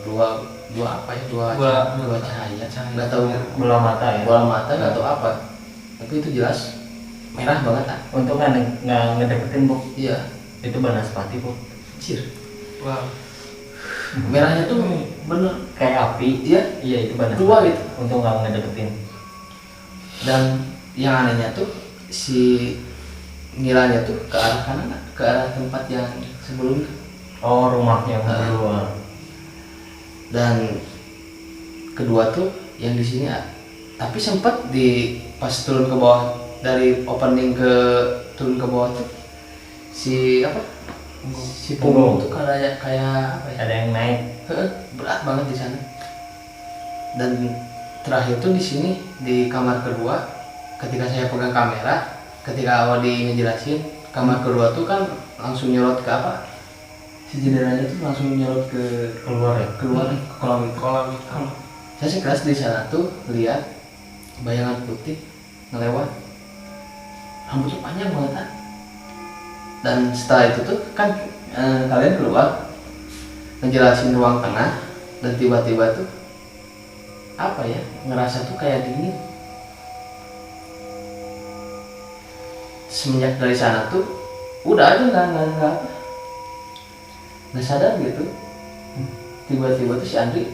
dua cahaya, nggak tahu Bola mata ya. bola mata nggak tahu apa, tapi itu jelas merah banget ah. Untuk nggak ngedeketin, Bob. Iya, Itu Banaspati, Bob. cir, Wow. merahnya tuh bener Kayak api. iya. Iya, itu Banaspati. Keluar gitu. Untuk nggak ngedeketin. Dan yang anehnya tuh si ngilanya tuh ke arah kanan, ke arah tempat yang sebelumnya. Oh, rumahnya yang kedua. Dan kedua tuh yang di sini tapi sempat di pas turun ke bawah dari opening ke turun ke bawah tuh si punggung tuh kayak apa ya, Ada yang naik. berat banget di sana. Dan terakhir tuh di sini di kamar kedua ketika saya pegang kamera, ketika awal ngejelasin kamar kedua tuh kan langsung nyorot ke apa, si jendelanya tuh langsung nyorot ke Keluar ya. ke kolam hitam. Saya sekelas di sana tuh lihat bayangan putih ngelewat, rambutnya panjang banget ah. Dan setelah itu tuh kan kalian keluar ngejelasin ruang tengah, dan tiba-tiba tuh apa ya, ngerasa tuh kayak dingin. Semenjak dari sana tuh udah aja nggak sadar gitu. Tiba-tiba tuh si Andri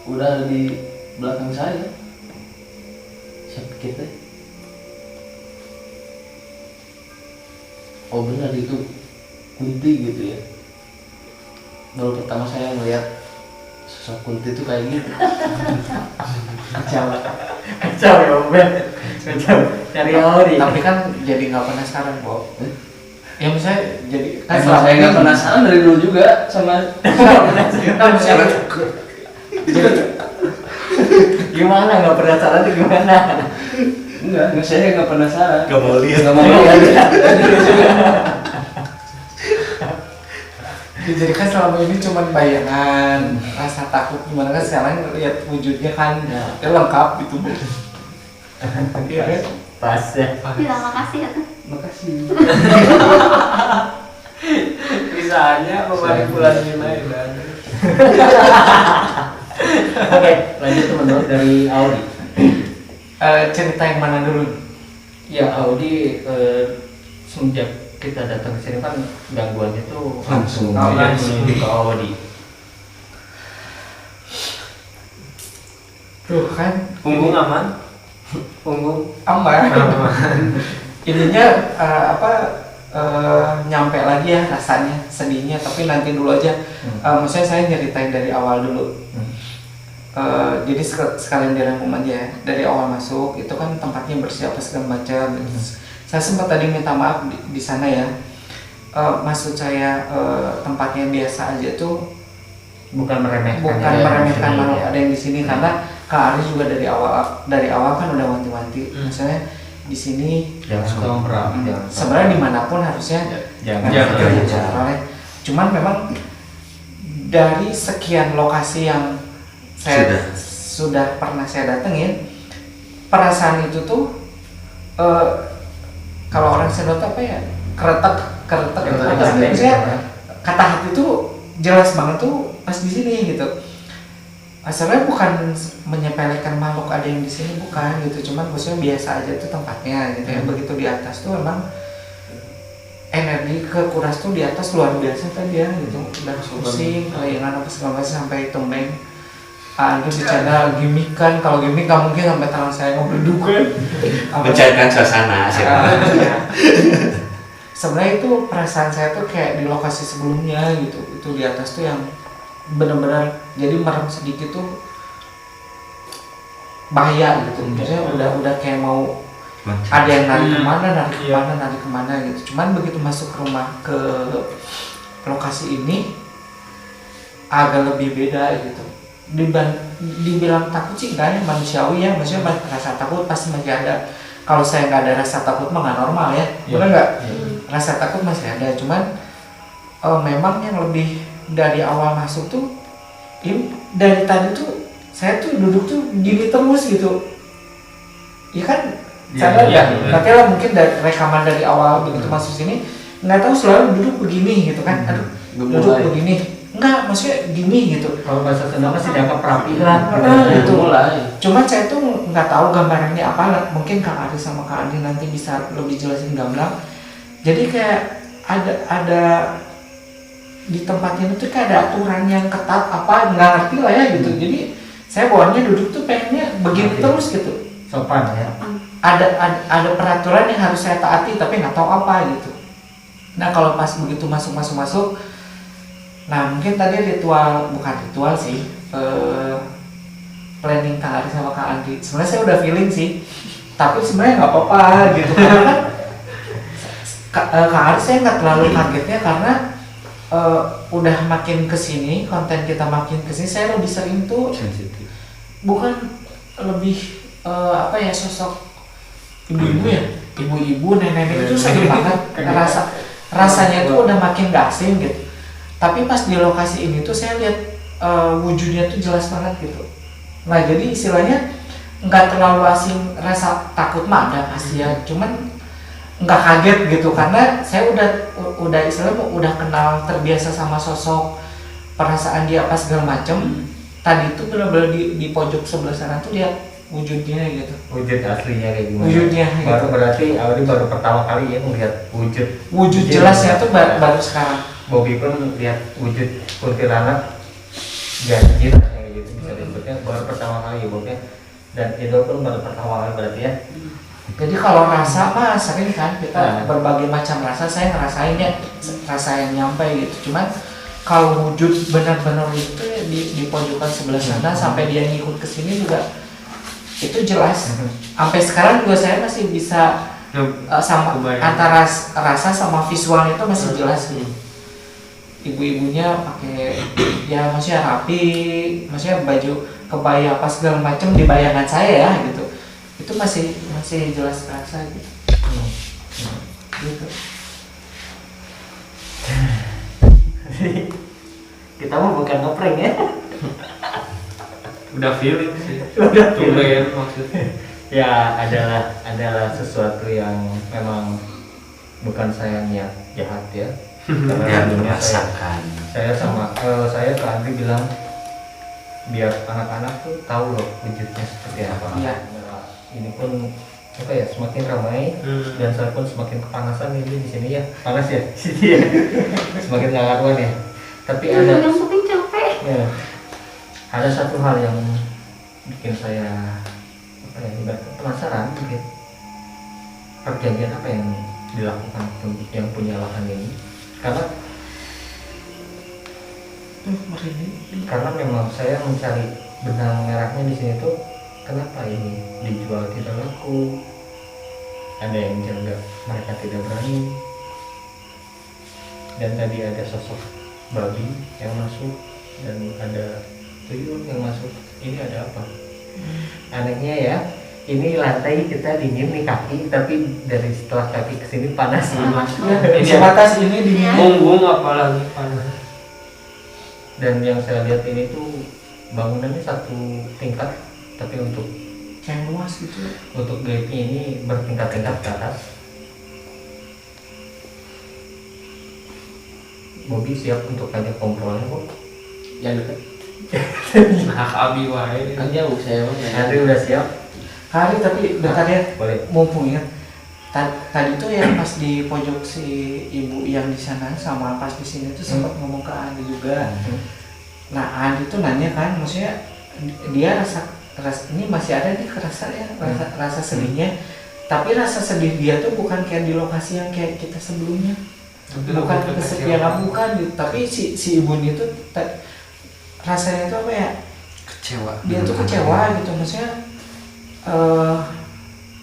udah ada di belakang saya pikir teh, oh benar itu Kunti gitu ya. Baru pertama saya melihat sosok Kunti itu kayak gitu. Kacau ya Ben, kacau cari Audi. Tapi kan jadi nggak penasaran Bob. Ya misalnya jadi kan Emang saya nggak penasaran dari dulu juga sama penasaran juga. Gimana nggak penasaran tuh gimana? enggak saya nggak penasaran. Gak mau lihat. Nggak mau lihat. Jadi kan selama ini cuma bayangan, rasa takut gimana kan sekarang lihat wujudnya kan ya lengkap gitu Bu. Iya kan? Pas ya. Bilang makasih ya tuh. Makasih. Bisa aja memanipulan nilai dan Oke, lanjut teman-teman dari Audi. Cerita yang mana dulu? Ya Audi semenjak kita datang ke sini kan gangguannya tuh langsung ke Audi. Tuh kan punggung aman, punggung aman. Ininya nyampe lagi ya rasanya sedihnya, tapi nanti dulu aja. Maksudnya saya nyeritain dari awal dulu. Jadi sekalian dirangkum aja ya. Dari awal masuk itu kan tempatnya bersih apa segala macam. Saya sempat tadi minta maaf di sana ya. Maksud saya tempatnya biasa aja tuh, Bukan meremehkan makhluk ada yang di sini, karena Kak Ari juga dari awal kan udah wanti-wanti. Misalnya di sini jangan sebenarnya dimanapun harusnya jangan. Cuman memang dari sekian lokasi yang saya sudah pernah saya datengin, perasaan itu tuh kalau orang Sunda apa ya, keretek maksudnya kata hati tuh jelas banget tuh pas di sini gitu. Asalnya bukan menyepelekan makhluk ada yang di sini, bukan gitu, cuman maksudnya biasa aja tuh tempatnya gitu ya. Begitu di atas tuh emang energi kekuras tuh di atas luar biasa tadi ya gitu, udah pusing kelayangan apa segala macam sampai tumbeng. Itu bicara gimmick kan, kalau gimmick nggak mungkin sampai tangan saya ngebleduk kan. Mencairkan suasana Sebenarnya itu perasaan saya tuh kayak di lokasi sebelumnya gitu, itu di atas tuh yang benar-benar jadi merem sedikit tuh bahaya gitu. Maksudnya udah kayak mau ada yang narik kemana gitu. Cuman begitu masuk ke lokasi ini agak lebih beda gitu. Dibilang takut sih enggak ya, manusiawi ya, maksudnya rasa takut pasti masih ada. Kalau saya nggak ada rasa takut mah nggak normal ya, benar nggak? Rasa takut masih ada, cuman memang yang lebih dari awal masuk tuh, ini dari tadi tuh saya tuh duduk tuh gini terus gitu, ya kan? Sadar nggak? Nanti lah mungkin dari rekaman dari awal begitu masuk sini, nggak tahu selalu duduk begini gitu kan? Aduh, duduk begini. Enggak, maksudnya gini gitu. Kalau bahasa Sunda masih dianggap perapihan gitu. Cuma saya tuh nggak tahu gambarannya apa. Mungkin Kak Ari sama Kak Andi nanti bisa lebih jelasin gamblang. Jadi kayak ada di tempat ini tuh kayak ada aturan yang ketat apa, nggak ngerti lah ya gitu. Jadi saya bawanya duduk tuh pengennya begini terus gitu. sopan ya. Ada peraturan yang harus saya taati tapi nggak tahu apa gitu. Nah kalau pas begitu masuk, nah mungkin tadi bukan ritual sih, planning Kak Ari sama Kak Andi. Sebenarnya saya udah feeling sih, tapi sebenarnya nggak apa-apa gitu. Karena Kak Ari saya nggak terlalu kagetnya karena udah makin kesini, konten kita makin kesini, saya lebih sering tuh bukan lebih sosok ibu-ibu ya, ibu-ibu, nenek-nenek itu sering banget rasanya tuh udah makin gak asing gitu. Tapi pas di lokasi ini tuh saya lihat wujudnya tuh jelas banget gitu. Nah jadi istilahnya nggak terlalu asing, rasa takut mah ada pasti ya. Cuman nggak kaget gitu, karena saya udah istilahnya udah kenal, terbiasa sama sosok, perasaan dia apa segala macem. Tadi itu benar-benar di pojok sebelah sana tuh dia wujudnya gitu, wujud aslinya kayak gimana? wujudnya Baru gitu. berarti Audi baru pertama kali ya melihat wujud Jelasnya tuh baru sekarang. Bobby pun lihat wujud kuntilanak ganjil kayak gitu bisa disebutnya baru pertama kali ya Bobby, dan itu pun baru pertama kali berarti ya. Jadi kalau rasa mah sering kan kita berbagai macam rasa, saya ngerasainnya rasa yang nyampe gitu. Cuman kalau wujud benar-benar itu di pojokan sebelah sana sampai dia ngikut ke sini juga itu jelas. Sampai sekarang juga saya masih bisa sama antara rasa sama visual itu masih jelas gitu. Ibu-ibunya pakai ya maksudnya rapi, maksudnya baju kebaya apa segala macam di bayangan saya ya gitu. Itu masih jelas terasa gitu. Gitu. Kita mah bukan ngeprank ya. Udah feeling sih. Udah Tumben maksudnya. Ya adalah sesuatu yang memang bukan saya niat jahat ya. Karena Yang dulunya merasakan. saya ke Andri bilang biar anak-anak tuh tahu loh wujudnya seperti apa. Iya. Nah, ini pun apa ya semakin ramai dan saya pun semakin kepanasan ini di sini ya, panas ya. Semakin nggak karuan ya. Tapi ada yang syuting capek. ya, ada satu hal yang bikin saya apa ya, penasaran mungkin perjanjian apa yang dilakukan yang punya lahan ini, karena memang saya mencari benang merahnya di sini tuh kenapa ini dijual tidak laku, ada yang jaga mereka tidak berani, dan tadi ada sosok babi yang masuk dan ada tuyul yang masuk. Ini ada apa? Anehnya ya, ini lantai kita dingin nih kaki, tapi dari setelah kaki kesini panas. Ini sebatas ini di Punggung apalagi panas. Dan yang saya lihat ini tuh bangunannya satu tingkat, tapi untuk kayak luas gitu. untuk gate ini bertingkat-tingkat ke atas. Bobby siap untuk ajak kompromi kok. Yang dekat. Hak abi wae. Kan jauh saya mah. Andri udah siap? Hari tapi bentar ya, Boleh. mumpung ingat tadi tuh yang pas di pojok si ibu yang di sana sama pas di sini tuh sempat ngomong ke Andi juga. Nah Andi tuh nanya kan, maksudnya dia rasa ini masih ada nih kerasa ya rasa sedihnya, tapi rasa sedih dia tuh bukan kayak di lokasi yang kayak kita sebelumnya, bukan kesepian bukan gitu, tapi si ibu itu rasanya tuh apa ya, Kecewa. dia tuh kecewa gitu, maksudnya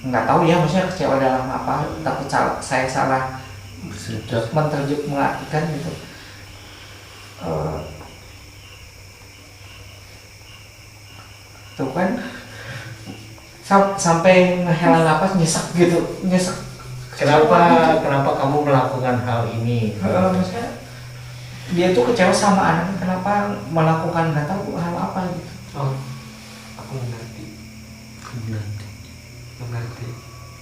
nggak tahu ya maksudnya kecewa dalam apa, takut saya salah mengartikan gitu. Tuh kan sampai ngehela napas nyesek gitu, nyesek. Kenapa kamu melakukan hal ini? Maksudnya dia tuh kecewa sama anaknya, kenapa melakukan nggak tahu hal apa gitu. Oh, aku mengerti.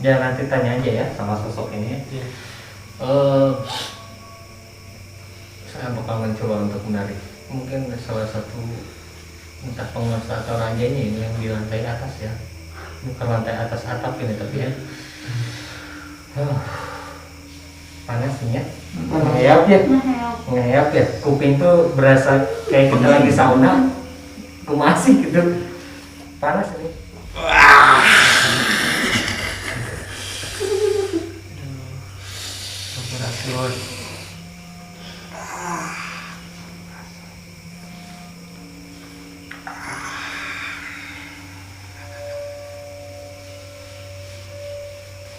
Ya nanti tanya aja ya sama sosok ini. Iya. Saya bakal mencoba untuk menarik mungkin salah satu entah penguasa atau rajanya ini yang di lantai atas ya, bukan lantai atas atap ini tapi ya. Panas nih ya, ngeyap ya, kuping tuh berasa kayak kita lagi sauna, masih gitu, panas ini.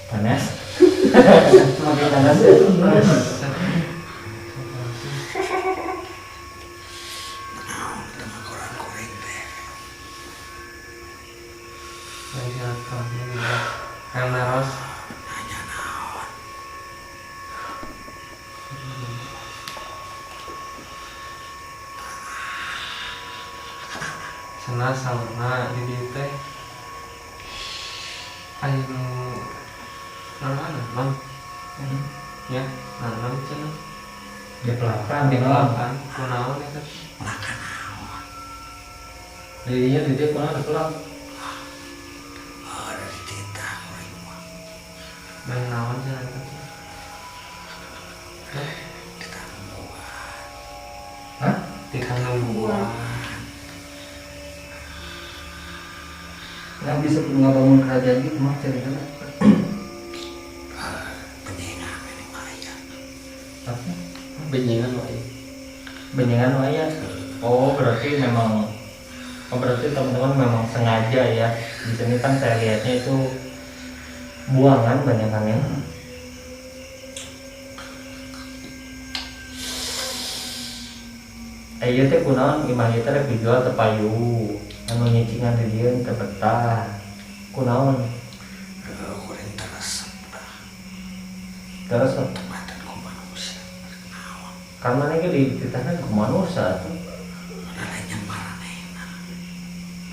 Panas, semakin panas ya. Yang naros. Sana sauna di dieu teh aya nu naon ya nanam cenah Di pelakan, di belakang kunaon eta Jadinya di dia kurang ada pelang. main naon cenah eta Hah? ditanam buah Nggak bisa ngebangun kerajaan gitu mah ceritanya. Apa? benyengan wae Benyengan waya. Oh berarti memang, oh berarti teman-teman memang sengaja ya. Di sini kan saya lihatnya itu buangan banyakannya. Ayo teh kunaon imah ieu teh rek dijual teh payu. Anu nyicingan di dieu teh betah. Kunaon? Terus karena ini dititahkan ke manusia tuh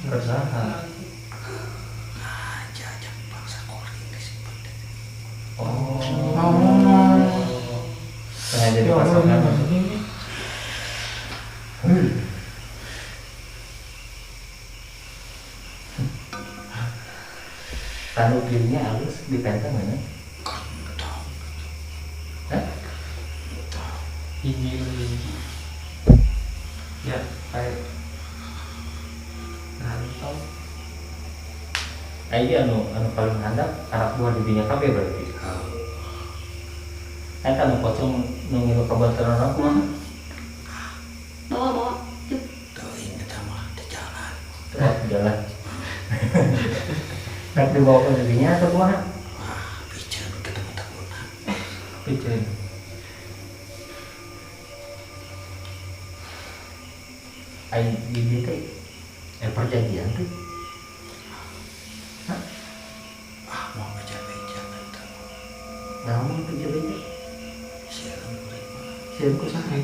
bersaha. Oh, sengaja dipasangkan maksudnya. Tanu kirinya halus dipenteng mana? Hah? hiji ya kayak nantau Ayo anu paling handap anak buah di dinya kabeh berarti. Ayo anu pocong nu ngilu kabanteran anak buah. bawa cuk Tuh jalan. Nak dibawa ke dinya atau buah? Piceun. Ayo di teh perjanjian tuh. Hah? Namun beja-beja. Sieun ku saha?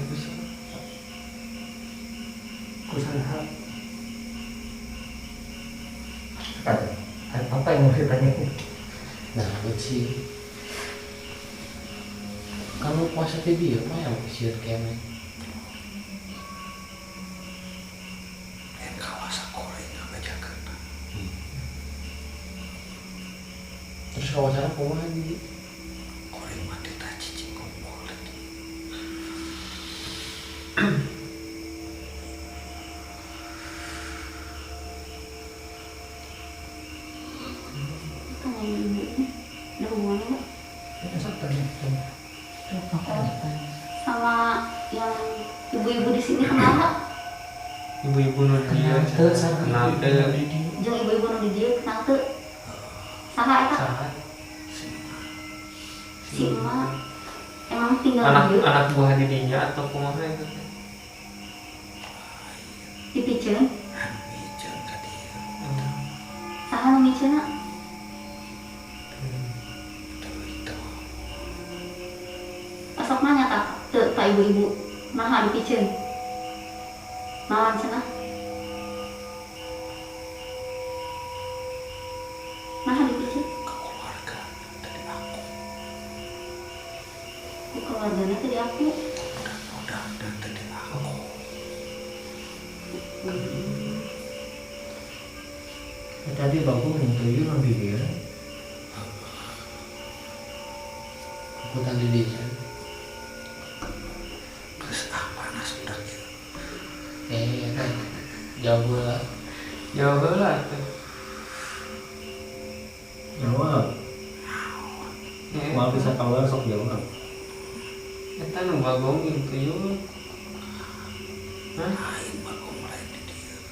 Ku saha? Apa yang mau ditanyain? nah sih kalau puasa teh bieu mah yang sieun kene terus kawasan kumaha di tanya ibu ada hubungannya nggak sama yang ibu-ibu di sini kenal nggak? ibu-ibu nu dia kenal teh Jeung ibu-ibu nu di dieu kenal teu? Saha eta? saha Si emak emang tinggal anak di dieu anak buah didinya atau kumaha eta teh di Piceun. Saha nu miceuna? Sok nanya tak teu ka ibu-ibu naha di Piceun. Naon cenah? Naha di Piceun? Ku keluargana teh di aku. Tadi bagus nuntuin non di dia. aku tadi di kan jauh lah jauh heula teh Jawab. Mau bisa keluar sok jawab. eta nu bagong gitu yeuh hah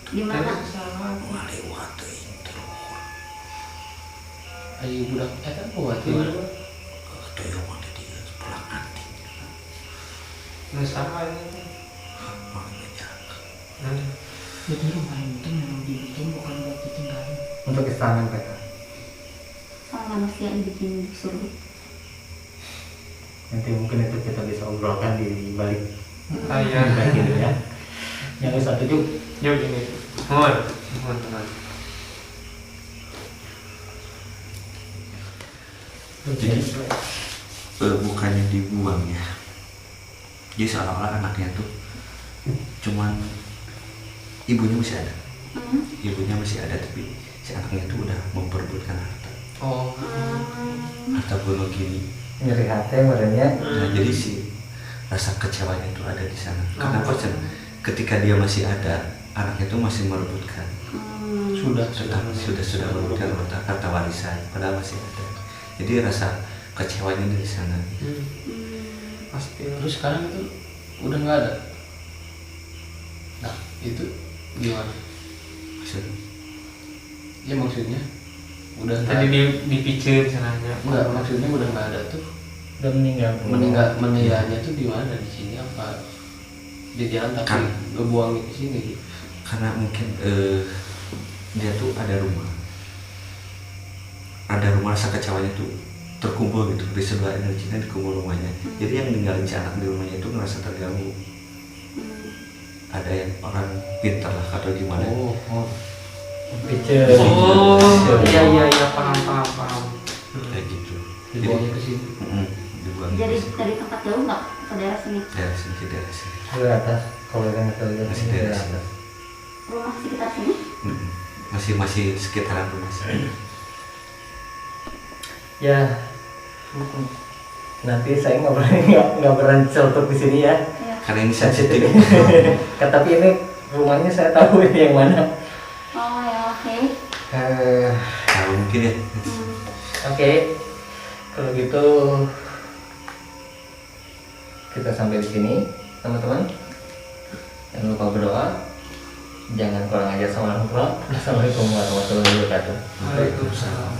Di mana? terus saha ayo budak eta kuat Iya. ya nu saha eta Jadi rumah itu memang dibikin bukan buat ditinggalin. Untuk istana peta. Sama manusia yang bikin surga. Nanti mungkin itu kita bisa obrolkan di balik aya baik gitu ya. Yang satu juga. yuk ini mohon teman Jadi bukannya dibuang ya, jadi seolah-olah anaknya tuh cuman ibunya masih ada, tapi si anaknya tuh udah memperebutkan harta. Oh. Harta bunuh gini. Nyeri hati merenya. Nah, jadi si rasa kecewanya itu ada di sana. Kenapa? Ketika dia masih ada, anaknya itu masih merebutkan. Sudah merebutkan harta warisan, padahal masih ada. Jadi rasa kecewanya dari sana. Pasti. Terus sekarang itu udah nggak ada. Nah itu gimana? Maksudnya? Ya maksudnya udah Tadi dipicir caranya. enggak, maksudnya udah nggak ada tuh. Udah meninggal. Meninggalnya tuh di mana, di sini apa di jalan tapi ngebuang ke sini gitu. Karena mungkin dia tuh ada rumah rasa kecewanya tuh terkumpul gitu di sebelah energinya dikumpul rumahnya. Jadi yang ninggalin si anak di rumahnya itu ngerasa terganggu. Ada yang orang pintar lah atau gimana. Picture. Iya paham. Kayak gitu. Dibuangnya ke sini. Dibuang Jadi dari tempat jauh nggak ke daerah sini? daerah sini. Ke atas. Kalau yang kita lihat Masih ini daerah ke sini. atas. Rumah sekitar sini? Masih sekitaran rumah sini. Ya, nanti saya nggak berani celtuk di sini ya. Karena ini sensitif. Tapi ini rumahnya saya tahu yang mana. Oh ya, oke. Tahu mungkin ya. Oke, kalau gitu kita sampai di sini, teman-teman. Jangan lupa berdoa. Jangan kurang ajar sama orang tua. Assalamualaikum warahmatullahi wabarakatuh. Waalaikumsalam.